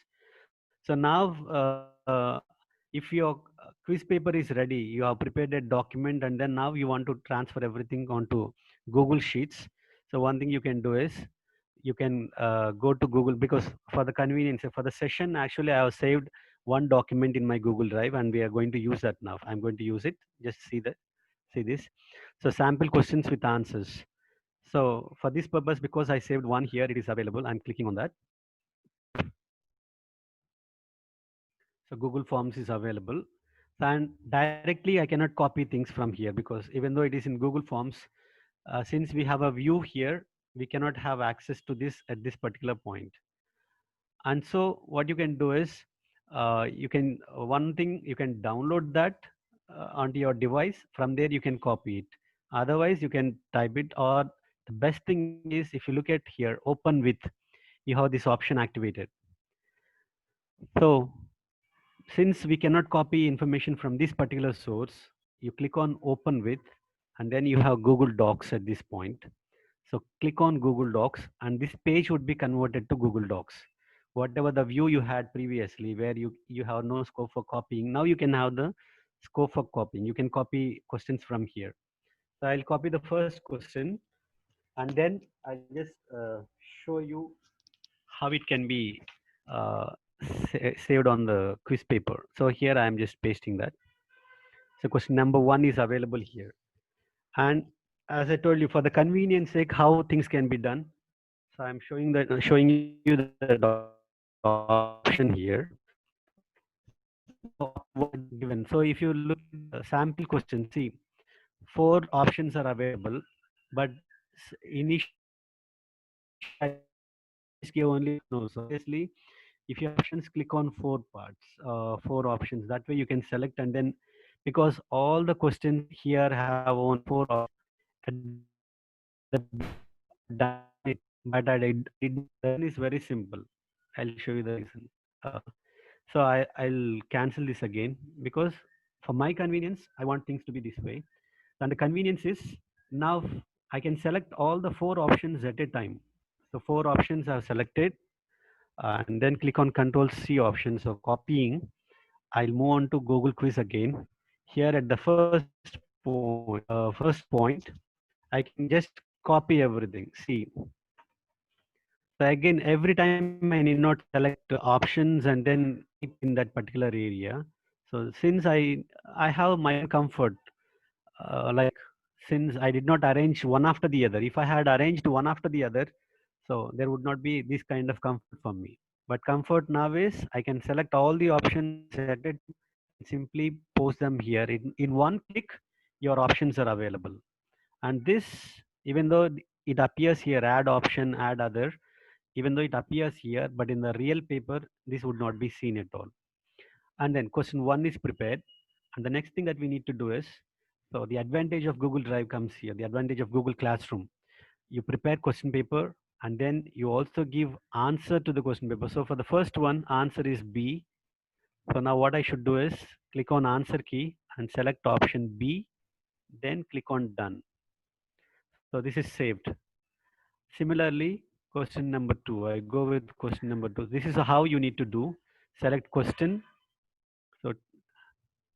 So now, if your quiz paper is ready, you have prepared a document, and then now you want to transfer everything onto Google Sheets. So one thing you can do is you can go to Google, because for the convenience for the session, actually I have saved one document in my Google Drive, and we are going to use that now. I'm going to use it. Just see this. So sample questions with answers. So for this purpose, because I saved one here, it is available. I'm clicking on that. So Google Forms is available. And directly I cannot copy things from here, because even though it is in Google Forms, since we have a view here, we cannot have access to this at this particular point. And so what you can do is, you can, one thing, you can download that onto your device. From there you can copy it. Otherwise you can type it, or the best thing is, if you look at here, open with, you have this option activated. So since we cannot copy information from this particular source, you click on open with, and then you have Google Docs at this point. So click on Google Docs, and this page would be converted to Google Docs. Whatever the view you had previously, where you have no scope for copying, now you can have the scope for copying. You can copy questions from here. So I'll copy the first question, and then I'll just show you how it can be uh, saved on the quiz paper. So here I am just pasting that. So question number 1 is available here. And as I told you, for the convenience sake, how things can be done. So I'm showing you the document here. So what is given. So if you look at the sample question, see, 4 options are available, but initially I just gave only 1. No, so obviously, if you have options, click on 4 options. That way you can select, and then, because all the questions here have only 4 options. At the beginning I could have done it, but I did not. The reason is very simple. I'll show you the reason. So I'll cancel this again, because for my convenience, I want things to be this way. And the convenience is, now I can select all the 4 options at a time. So 4 options are selected, and then click on Control C option. So copying, I'll move on to Google Quiz again. Here at the first point, I can just copy everything. See, So again, every time I need not select options and then keep in that particular area. So since I have my own comfort, like since I did not arrange one after the other, if I had arranged one after the other, so there would not be this kind of comfort for me. But comfort now is I can select all the options at a time and simply post them here. In one click, your options are available. And this, even though it appears here, add option, add other, even though it appears here, but in the real paper, this would not be seen at all. And then question one is prepared. And the next thing that we need to do is, so the advantage of Google Drive comes here, the advantage of Google Classroom. You prepare question paper and then you also give answer to the question paper. So for the first one, answer is B. So now what I should do is click on answer key and select option B, then click on done. So this is saved. Similarly, question number two, I go with question number two. This is how you need to do. Select question. So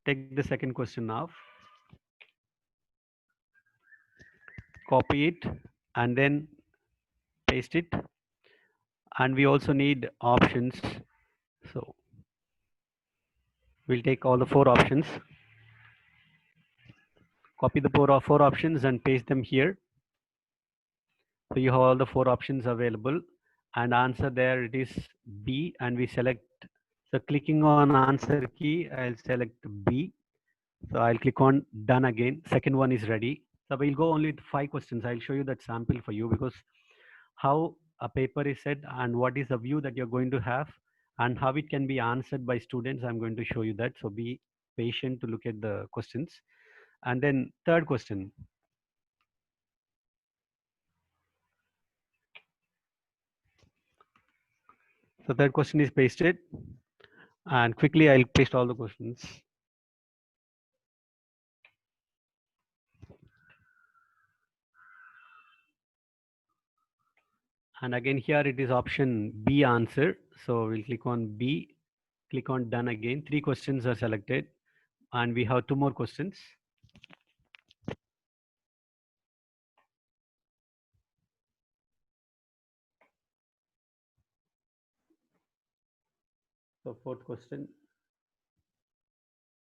take the second question now, copy it, and then paste it. And we also need options. So we'll take all the four options, copy the four options and paste them here. So you have all the four options available and answer there it is B and we select. So clicking on answer key, I'll select B. So I'll click on done again. Second one is ready. So we'll go only with 5 questions. I'll show you that sample for you because how a paper is set and what is the view that you're going to have and how it can be answered by students. I'm going to show you that. So be patient to look at the questions. And then third question. So third question is pasted and quickly I'll paste all the questions. And again here it is option B answer. So we'll click on B, click on done again. 3 questions are selected and we have 2 more questions. So fourth question.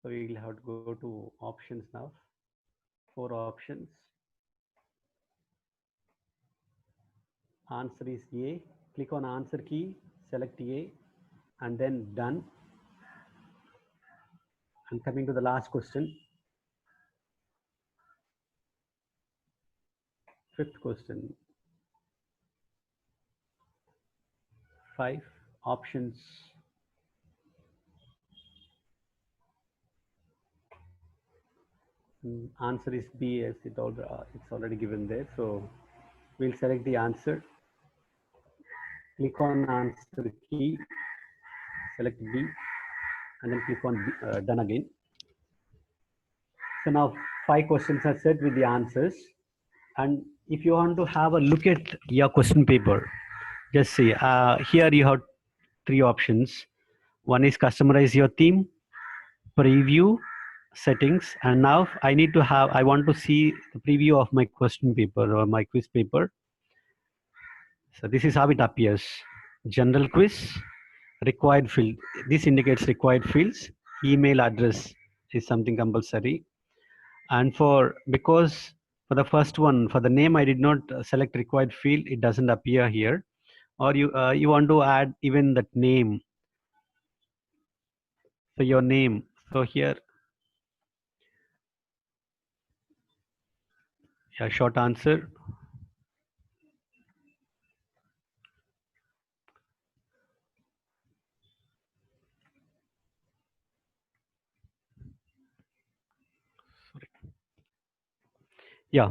So we'll have to go to options now. 4 options. Answer is A. Click on answer key, select A and then done. And coming to the last question. Fifth question. 5 options. Answer is B as it's already given there. So we'll select the answer. Click on answer key, select B, and then click on done again. So now 5 questions are set with the answers. And if you want to have a look at your question paper, just see here you have 3 options. One is customize your theme, preview, settings, and now I want to see the preview of my question paper or my quiz paper. So this is how it appears. General quiz, required field. This indicates required fields. Email address is something compulsory. And because for the first one, for the name, I did not select required field. It doesn't appear here. Or you want to add even that name. So your name. So here, yeah, short answer. Yeah.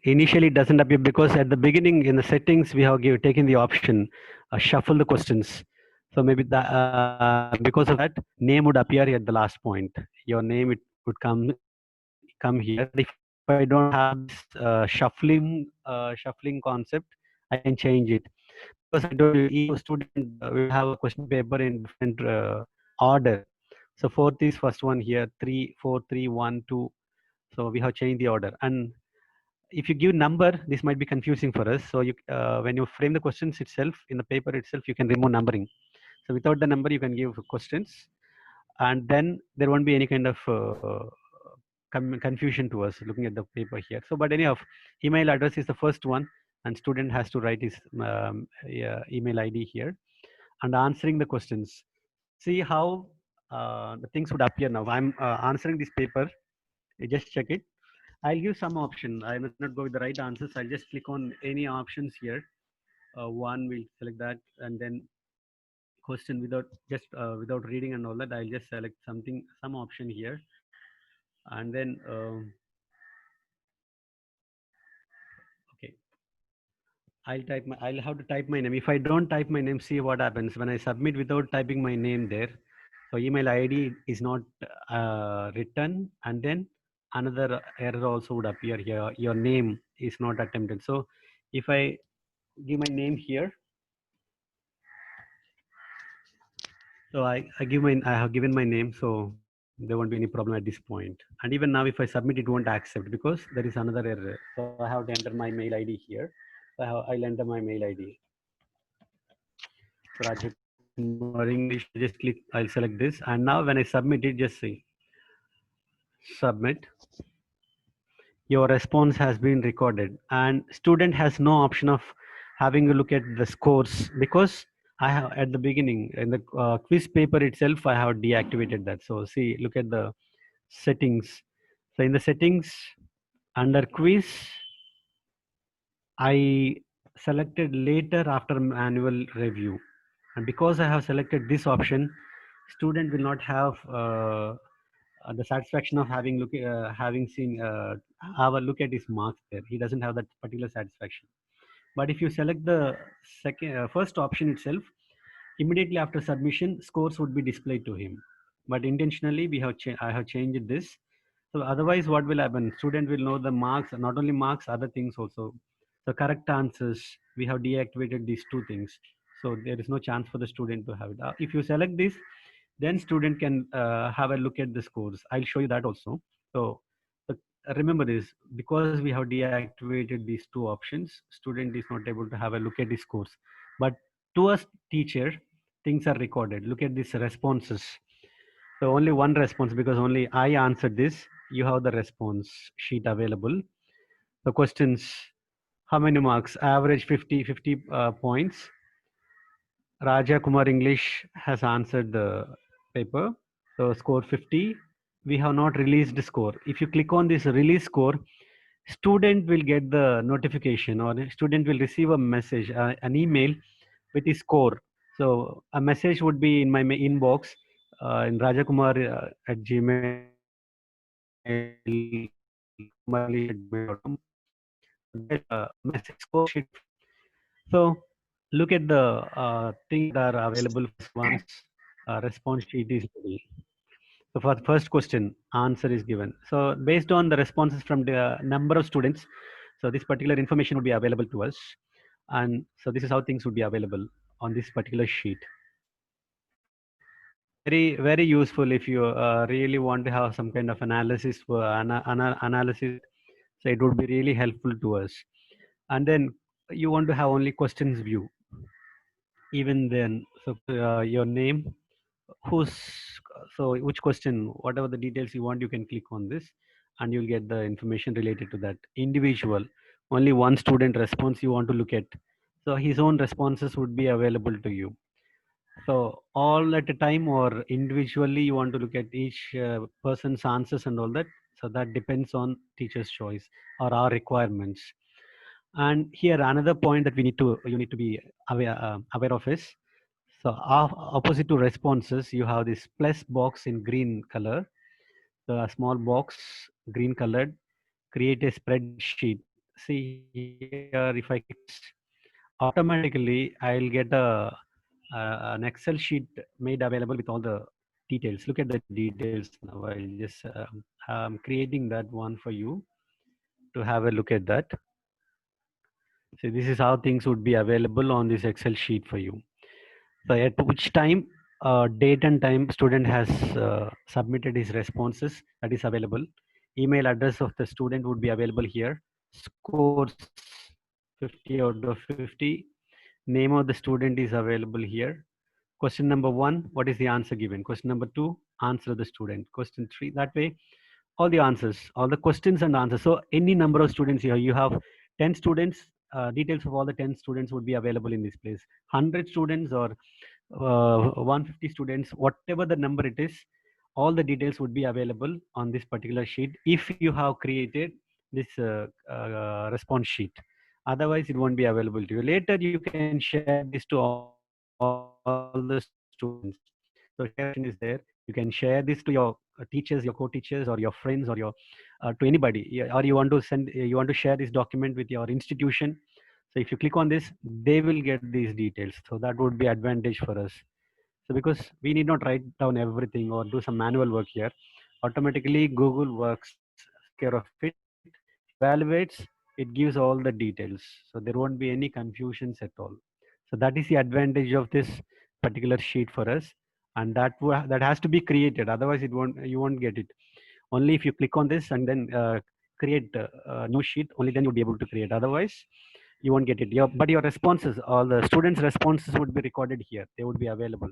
Initially, it doesn't appear because at the beginning in the settings we have taken the option shuffle the questions. So maybe that because of that, name would appear at the last point. Your name it would come here. If I don't have this shuffling concept, I can change it because I told you each student will have a question paper in different order. So fourth is first one here, 3, 4, 3, 1, 2. So we have changed the order and if you give number, this might be confusing for us. So you, when you frame the questions itself in the paper itself, you can remove numbering. So without the number, you can give questions, and then there won't be any kind of confusion to us looking at the paper here. So, but anyhow, email address is the first one, and student has to write his yeah, email ID here, and answering the questions. See how the things would appear now. I'm answering this paper. You just check it. I'll give some option. I must not go with the right answers. I'll just click on any options here. One, we'll select that, and then question without just without reading and all that. I'll just select something, some option here, and then okay, I'll have to type my name. If I don't type my name, see what happens when I submit without typing my name there. So email ID is not written, and then another error also would appear here. Your name is not attempted. So if I give my name here, so I have given my name, so there won't be any problem at this point. And even now, if I submit, it won't accept because there is another error. So I have to enter my mail ID here. So I'll enter my mail ID. So Rajkumar English. I just click. I'll select this, and now when I submit it, just say submit. Your response has been recorded, and student has no option of having a look at the scores because I have at the beginning in the quiz paper itself I have deactivated that. So see, look at the settings. So in the settings under quiz, I selected later after manual review, and because I have selected this option, student will not have the satisfaction of having seen have a look at his marks there. He doesn't have that particular satisfaction. But if you select the second first option itself, immediately after submission, scores would be displayed to him. But intentionally, I have changed this. So otherwise, what will happen? Student will know the marks, not only marks, other things also. So correct answers, we have deactivated these two things. So there is no chance for the student to have it. If you select this, then student can have a look at the scores. I'll show you that also. So but remember this, because we have deactivated these two options, student is not able to have a look at the scores. But to us teacher, things are recorded. Look at these responses. So only one response because only I answered this. You have the response sheet available. The questions, how many marks? Average 50 points. Raja Kumar English has answered the paper. So score 50. We have not released the score. If you click on this release score, student will get the notification or the student will receive a message, an email with his score. So a message would be in my inbox in rajakumar at gmail.com. There a message score sheet. So look at the things that are available once response sheet is ready. So for the first question, answer is given. So based on the responses from the number of students, so this particular information would be available to us. And so this is how things would be available on this particular sheet. Very, very useful if you really want to have some kind of analysis for analysis. So it would be really helpful to us. And then you want to have only questions view. Even then, so your name, who's so which question, whatever the details you want, you can click on this and you'll get the information related to that individual. Only one student response you want to look at, so his own responses would be available to you. So all at a time or individually you want to look at each person's answers and all that. So that depends on teacher's choice or our requirements. And here another point that you need to be aware of is, so opposite to responses, you have this plus box in green color. So a small box, green colored, create a spreadsheet. See here, if I click on this, automatically I'll get an Excel sheet made available with all the details. Look at the details now. I'll just I'm creating that one for you to have a look at that. So this is how things would be available on this Excel sheet for you. So at which time, date and time student has submitted his responses, that is available. Email address of the student would be available here. scores 50 out of 50. Name of the student is available here. Question number one, what is the answer given? Question number two, answer of the student. Question three, that way, all the answers, all the questions and answers. So any number of students here, you have 10 students, details of all the 10 students would be available in this place. 100 students or 150 students, whatever the number it is, all the details would be available on this particular sheet if you have created this response sheet. Otherwise, it won't be available to you. Later, you can share this to all the students. So share option is there. You can share this to your teachers, your co-teachers, or your friends, or your to anybody. Or you want to send, you want to share this document with your institution. So if you click on this, they will get these details. So that would be advantage for us. So because we need not write down everything or do some manual work here, automatically Google works care of it, evaluates, it gives all the details. So there won't be any confusions at all. So that is the advantage of this particular sheet for us, and that has to be created. Otherwise, it won't, you won't get it. Only if you click on this and then create a new sheet, only then you'll be able to create. Otherwise, you won't get it. But your responses, all the students' responses would be recorded here. They would be available.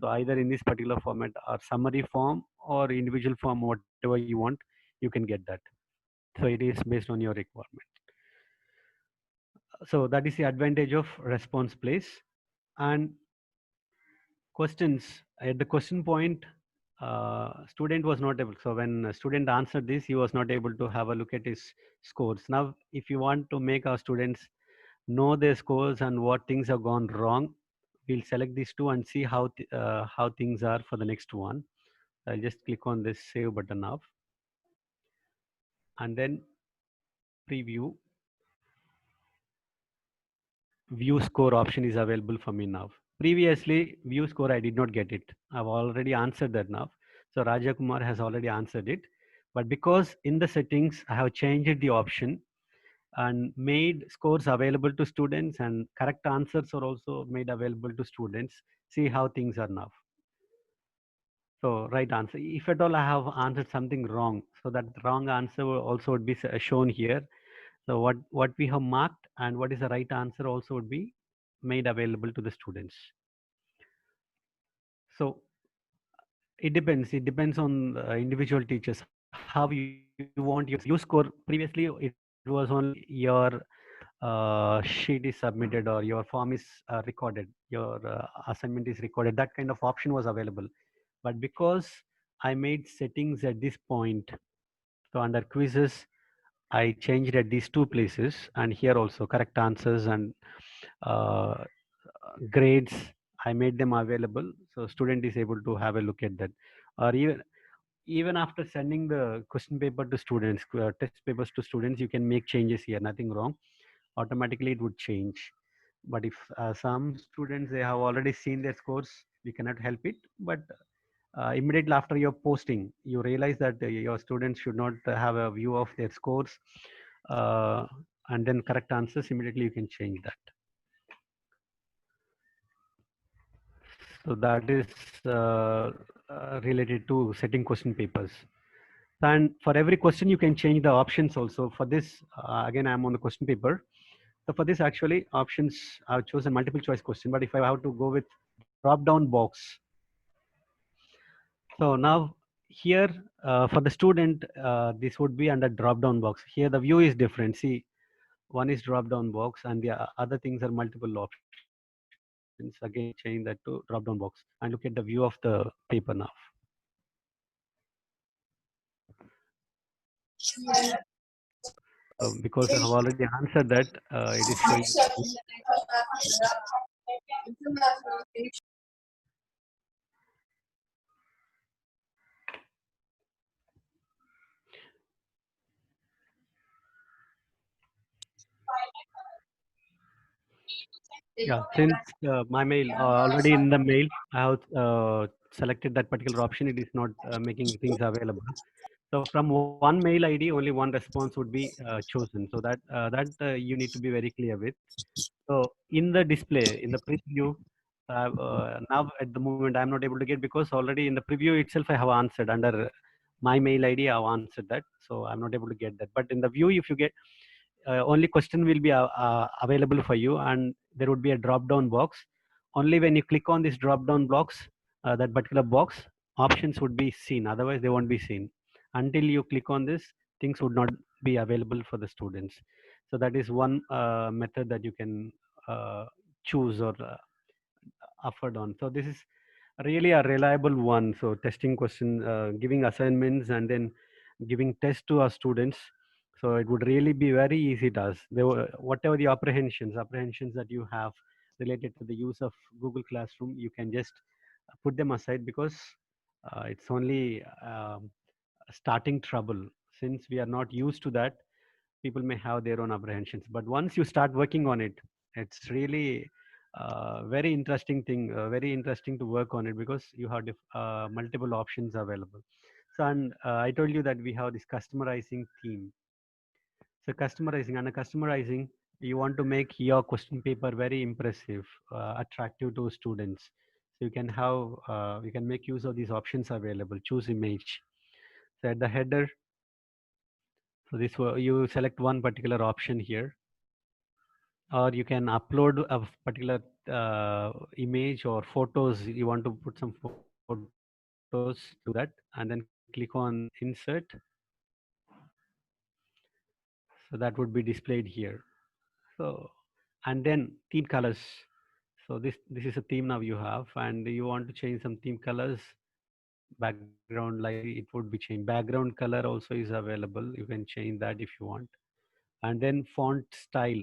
So either in this particular format or summary form or individual form, whatever you want, you can get that. So it is based on your requirement. So that is the advantage of response place. And questions at the question point, student was not able. So when a student answered this, he was not able to have a look at his scores. Now, if you want to make our students know their scores and what things have gone wrong, we'll select these two and see how things are for the next one. I'll just click on this save button now and then preview. View score option is available for me now. Previously, view score, I did not get it. I've already answered that now. So Raja Kumar has already answered it. But because in the settings, I have changed the option and made scores available to students, and correct answers are also made available to students. See how things are now. So right answer. If at all I have answered something wrong, so that wrong answer will also would be shown here. So what we have marked and what is the right answer also would be made available to the students. So it depends. It depends on individual teachers how you want your score. Previously, it was only your sheet is submitted or your form is recorded, your assignment is recorded. That kind of option was available. But because I made settings at this point, so under quizzes, I changed at these two places, and here also correct answers and uh, grades, I made them available, so student is able to have a look at that. Or even after sending the question paper to students, test papers to students, you can make changes here, nothing wrong. Automatically it would change. But if some students, they have already seen their scores, we cannot help it. But immediately after your posting, you realize that your students should not have a view of their scores, uh, and then correct answers, immediately you can change that. So that is related to setting question papers. And for every question, you can change the options also. For this, again, I'm on the question paper. So for this, actually, options, I've chosen multiple choice question. But if I have to go with drop down box, so now here for the student, this would be under drop down box. Here the view is different. See, one is drop down box and the other things are multiple options. Again, I change that to drop down box and look at the view of the paper now. Because I have already answered that, it is showing. Yeah, since my mail already in the mail, I have selected that particular option. It is not making things available. So from one mail ID, only one response would be chosen. So that you need to be very clear with. So in the display, in the preview, now at the moment I'm not able to get, because already in the preview itself I have answered under my mail ID. I have answered that, so I'm not able to get that. But in the view, if you get, only question will be available for you, and there would be a drop down box. Only when you click on this drop down box, that particular box, options would be seen, otherwise they won't be seen. Until you click on this, things would not be available for the students. So that is one method that you can choose or offered on. So this is really a reliable one. So testing question, giving assignments, and then giving tests to our students. So it would really be very easy task. Whatever the apprehensions that you have related to the use of Google Classroom, you can just put them aside, because it's only starting trouble. Since we are not used to that, people may have their own apprehensions. But once you start working on it, it's really very interesting thing, very interesting to work on it, because you have multiple options available. So, and I told you that we have this customizing theme. So customizing, and a customizing, you want to make your question paper very impressive, attractive to students. So you can make use of these options available. Choose image. So at the header, so you select one particular option here, or you can upload a particular image or photos. You want to put some photos, do that, and then click on insert. So that would be displayed here. So, and then theme colors. So this is a theme now you have, and you want to change some theme colors. Background light, it would be changed. Background color also is available. You can change that if you want. And then font style.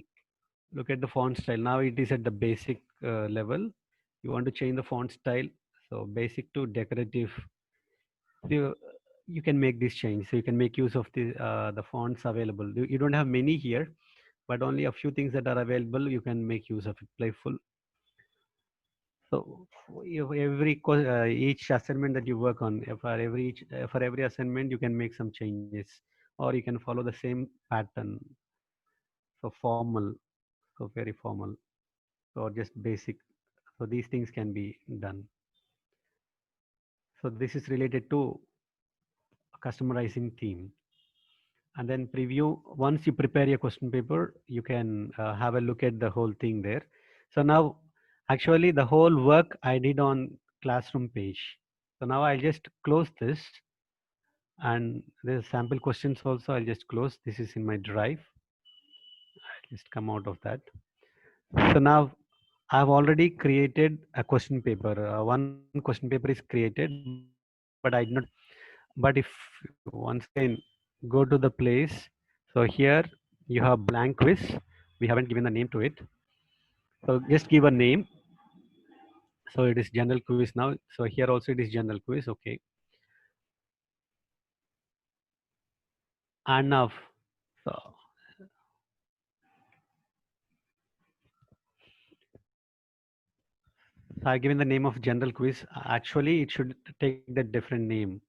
Look at the font style. Now it is at the basic level. You want to change the font style. So basic to decorative. You, you can make this change. So you can make use of the fonts available. You don't have many here, but only a few things that are available. You can make use of it. Playful. So each assignment that you work on, for every assignment, you can make some changes, or you can follow the same pattern. So formal, so very formal, or just basic. So these things can be done. So this is related to customizing theme. And then preview. Once you prepare your question paper, you can have a look at the whole thing there. So now, actually, the whole work I did on classroom page. So now I'll just close this, and there's sample questions also. I'll just close. This is in my drive. I'll just come out of that. So now I've already created a question paper. One question paper is created, but I did not. But if once again go to the place, so here you have blank quiz. We haven't given the name to it. So just give a name. So it is general quiz now. So here also it is general quiz. Okay. And now, so I've given the name of general quiz. Actually, it should take the different name.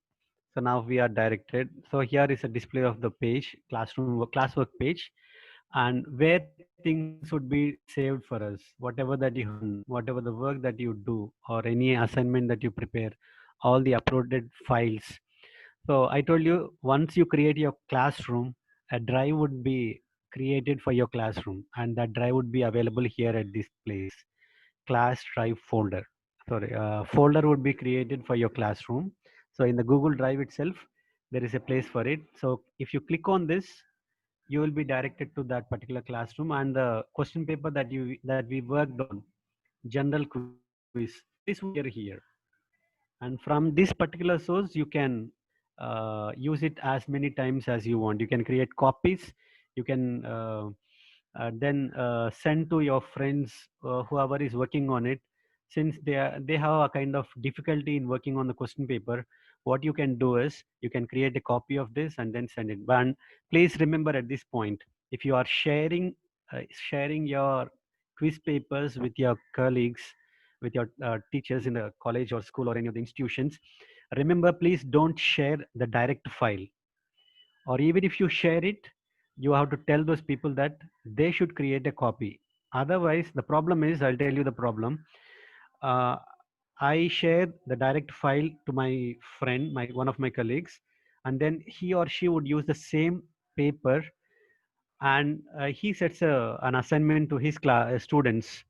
So now we are directed. So here is a display of the page, classwork page, and where things would be saved for us. Whatever that you have done, whatever the work that you do, or any assignment that you prepare, all the uploaded files. So I told you, once you create your classroom, a drive would be created for your classroom, and that drive would be available here at this place, class drive folder. Sorry, folder would be created for your classroom. So in the Google Drive itself, there is a place for it. So if you click on this, you will be directed to that particular classroom, and the question paper that we worked on, general quiz, this would appear here. And from this particular source, you can use it as many times as you want. You can create copies. You can then send to your friends, whoever is working on it. Since they have a kind of difficulty in working on the question paper, what you can do is you can create a copy of this and then send it. But please remember, at this point, if you are sharing your quiz papers with your colleagues, with your teachers in the college or school or any of the institutions, remember, please don't share the direct file. Or even if you share it, you have to tell those people that they should create a copy. Otherwise, the problem is, I'll tell you the problem. uh, I share the direct file to my friend, my one of my colleagues, and then he or she would use the same paper and he sets an assignment to his students.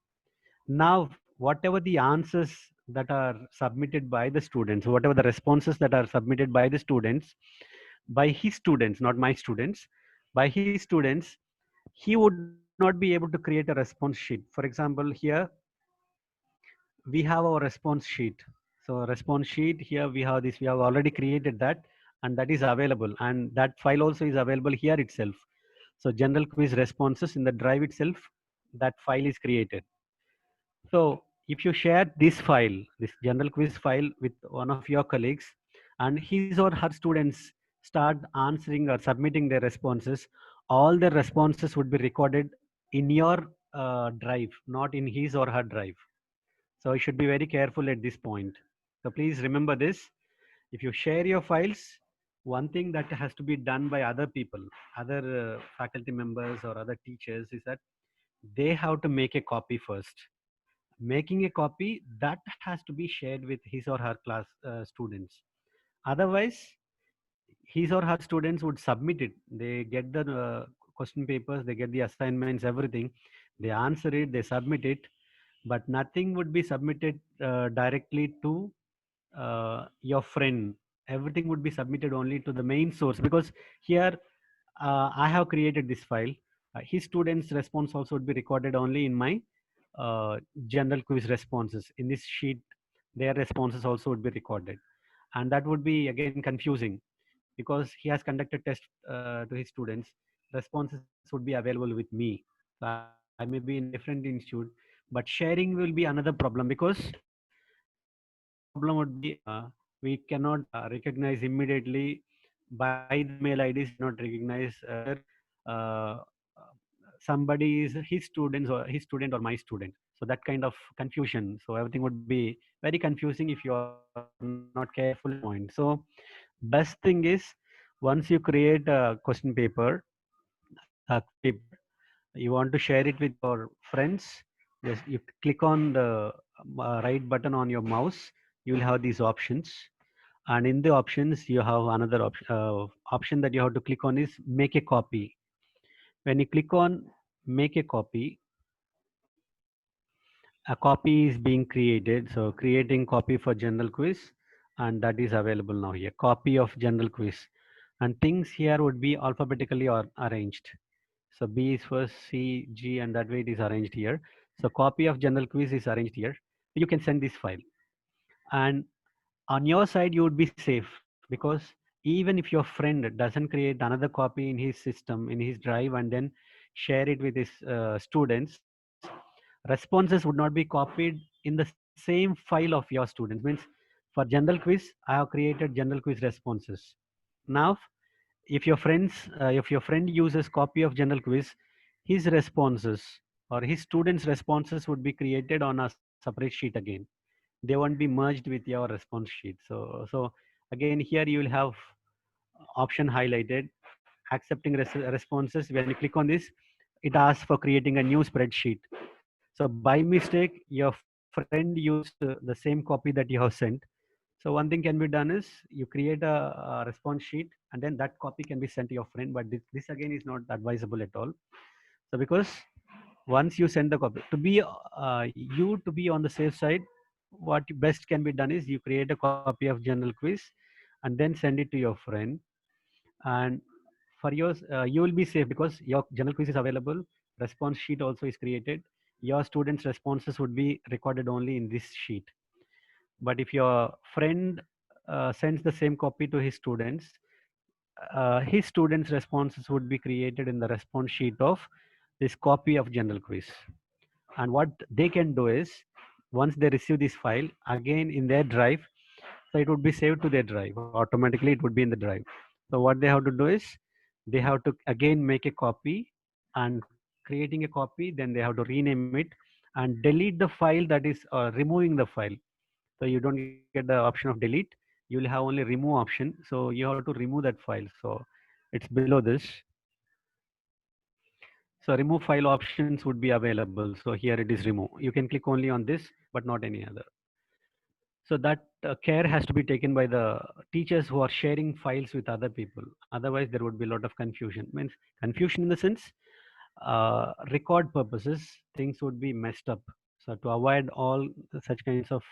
Now, whatever the answers that are submitted by the students, whatever the responses that are submitted by the students, by his students, not my students, by his students, he would not be able to create a response sheet. For example, here we have our response sheet. So response sheet, here we have this, we have already created that, and that is available, and that file also is available here itself. So general quiz responses in the drive itself, that file is created. So if you share this file, this general quiz file with one of your colleagues, and his or her students start answering or submitting their responses, all their responses would be recorded in your drive, not in his or her drive. So you should be very careful at this point. So please remember this. If you share your files, one thing that has to be done by other people, other faculty members or other teachers, is that they have to make a copy first. Making a copy, that has to be shared with his or her class students. Otherwise, his or her students would submit it. They get the question papers, they get the assignments, everything. They answer it, they submit it, but nothing would be submitted directly to your friend. Everything would be submitted only to the main source, because here I have created this file. His students' response also would be recorded only in my general quiz responses. In this sheet, their responses also would be recorded. And that would be again confusing, because he has conducted test to his students. Responses would be available with me. So I may be in a different institute, but sharing will be another problem, because the problem would be we cannot recognize immediately by the email IDs. We cannot recognize whether uh, somebody is his students or his student or my student. So that kind of confusion. So everything would be very confusing if you are not careful at this point. So best thing is, once you create a question paper, you want to share it with your friends, just you click on the right button on your mouse. You will have these options, and in the options you have another option that you have to click on is make a copy. When you click on make a copy is being created. So creating copy for general quiz, and that is available now here. Copy of general quiz, and things here would be alphabetically or arranged. So B is first, C, G, and that way it is arranged here. So copy of general quiz is arranged here. You can send this file, and on your side you would be safe, because even if your friend doesn't create another copy in his system, in his drive, and then share it with his students, responses would not be copied in the same file of your students. Means for general quiz, I have created general quiz responses. Now if your friend uses copy of general quiz, his responses or his students responses would be created on a separate sheet again. They won't be merged with your response sheet. So again, here you will have option highlighted, accepting responses. When you click on this, it asks for creating a new spreadsheet. So by mistake your friend used the same copy that you have sent. So one thing can be done is you create a response sheet, and then that copy can be sent to your friend. But this again is not advisable at all. So because once you send the copy, to be you to be on the safe side, what best can be done is you create a copy of general quiz and then send it to your friend. And for yours, you will be safe because your general quiz is available. Response sheet also is created. Your students' responses would be recorded only in this sheet. But if your friend sends the same copy to his students' responses would be created in the response sheet of this copy of general quiz. And what they can do is, once they receive this file again in their drive, so it would be saved to their drive. Automatically, it would be in the drive. So what they have to do is, they have to again make a copy, and creating a copy, then they have to rename it and delete the file, that is removing the file. So you don't get the option of delete, you will have only remove option. So you have to remove that file. So it's below this. So remove file options would be available. So here it is remove. You can click only on this, but not any other. So that care has to be taken by the teachers who are sharing files with other people. Otherwise, there would be a lot of confusion. Means confusion in the sense, record purposes, things would be messed up. So to avoid all such kinds of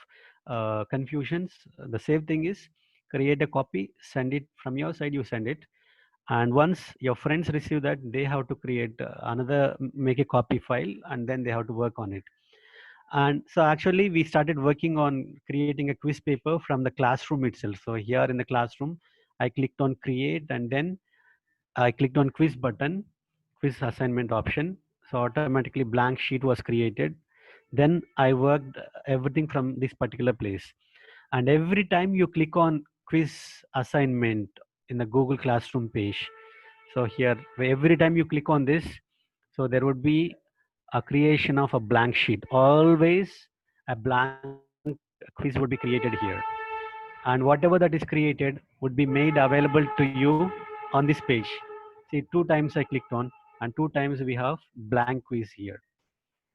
confusions, the safe thing is create a copy, send it from your side. You send it, and once your friends receive that, they have to create another, make a copy file, and then they have to work on it. And so actually we started working on creating a quiz paper from the classroom itself. So here in the classroom, I clicked on create, and then I clicked on quiz button, quiz assignment option. So automatically blank sheet was created. Then I worked everything from this particular place. And every time you click on quiz assignment in the Google Classroom page, so here every time you click on this, so there would be a creation of a blank sheet. Always a blank quiz would be created here, and whatever that is created would be made available to you on this page. See, two times I clicked on, and two times we have blank quiz here,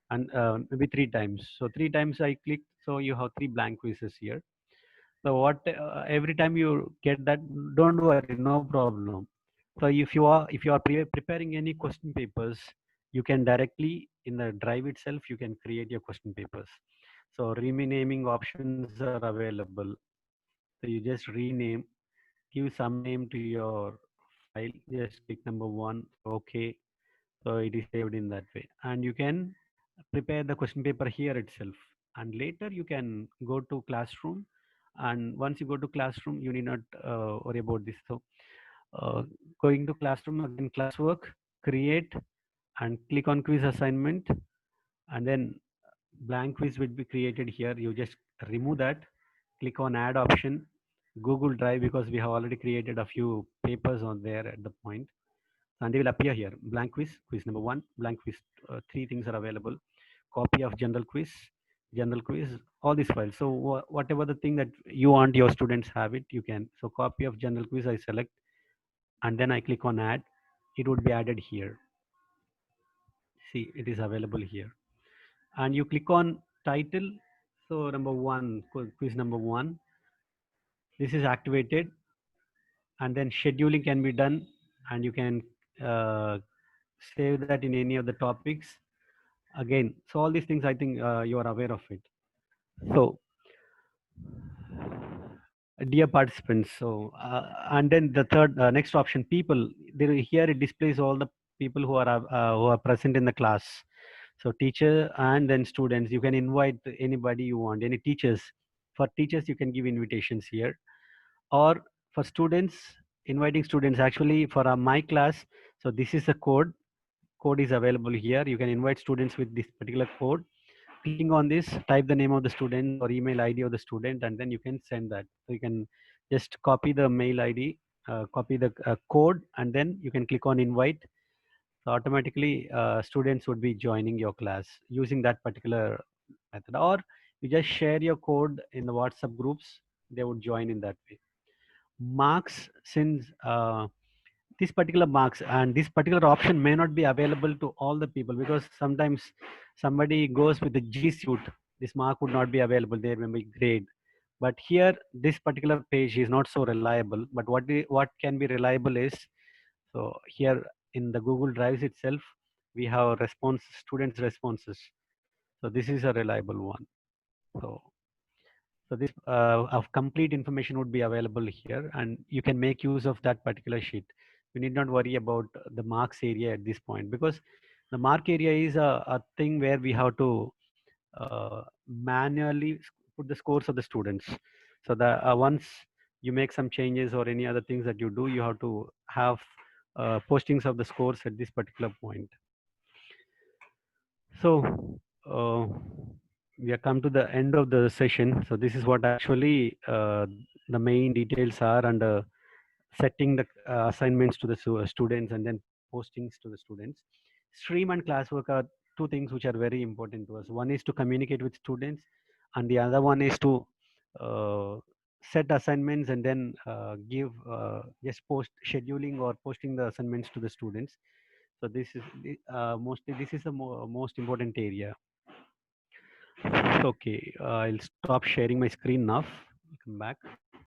and maybe three times. So three times I clicked, so you have three blank quizzes here. So what every time you get that, don't worry, no problem. So if you are preparing any question papers, you can directly in the drive itself you can create your question papers. So renaming options are available. So you just rename, give some name to your file. Just click number one, say okay. So it is saved in that way, and you can prepare the question paper here itself. And later you can go to classroom, and once you go to classroom, you need not worry about this. So uh, going to classroom, again classwork, create, and click on quiz assignment, and then blank quiz will be created here. You just remove that, click on add option, Google Drive, because we have already created a few papers on there at the point, and they will appear here. Blank quiz, quiz number one, blank quiz, three things are available. Copy of general quiz, all these files. So whatever the thing that you want your students have it, you can. So copy of general quiz I select, and then I click on add. It would be added here. See, it is available here. And you click on title. So number one, quiz number one, this is activated, and then scheduling can be done, and you can uh, save that in any of the topics again. So all these things, I think you are aware of it. So dear participants, so and then the third next option, people, there here it displays all the people who are present in the class. So teacher and then students, you can invite anybody you want, any teachers. For teachers you can give invitations here, or for students, inviting students. Actually for my class, so this is a code is available here. You can invite students with this particular code. Clicking on this, type the name of the student or email ID of the student, and then you can send that. So you can just copy the mail ID, copy the code, and then you can click on invite. So automatically students would be joining your class using that particular method. Or you just share your code in the WhatsApp groups, they would join in that way. Marks, since this particular marks and this particular option may not be available to all the people, because sometimes somebody goes with the G suit, this mark would not be available, there may be grade. But here this particular page is not so reliable. But what can be reliable is, so here in the Google Drives itself, we have response, students responses. So this is a reliable one. So this of complete information would be available here, and you can make use of that particular sheet. You need not worry about the marks area at this point, because the mark area is a thing where we have to manually put the scores of the students. So the once you make some changes or any other things that you do, you have to have postings of the scores at this particular point. So we have come to the end of the session. So this is what actually the main details are, and setting the assignments to the students and then postings to the students. Stream and classwork are two things which are very important to us. One is to communicate with students, and the other one is to uh, set assignments and then give just post scheduling or posting the assignments to the students. So this is mostly this is the most important area. Okay, I'll stop sharing my screen now. Come back.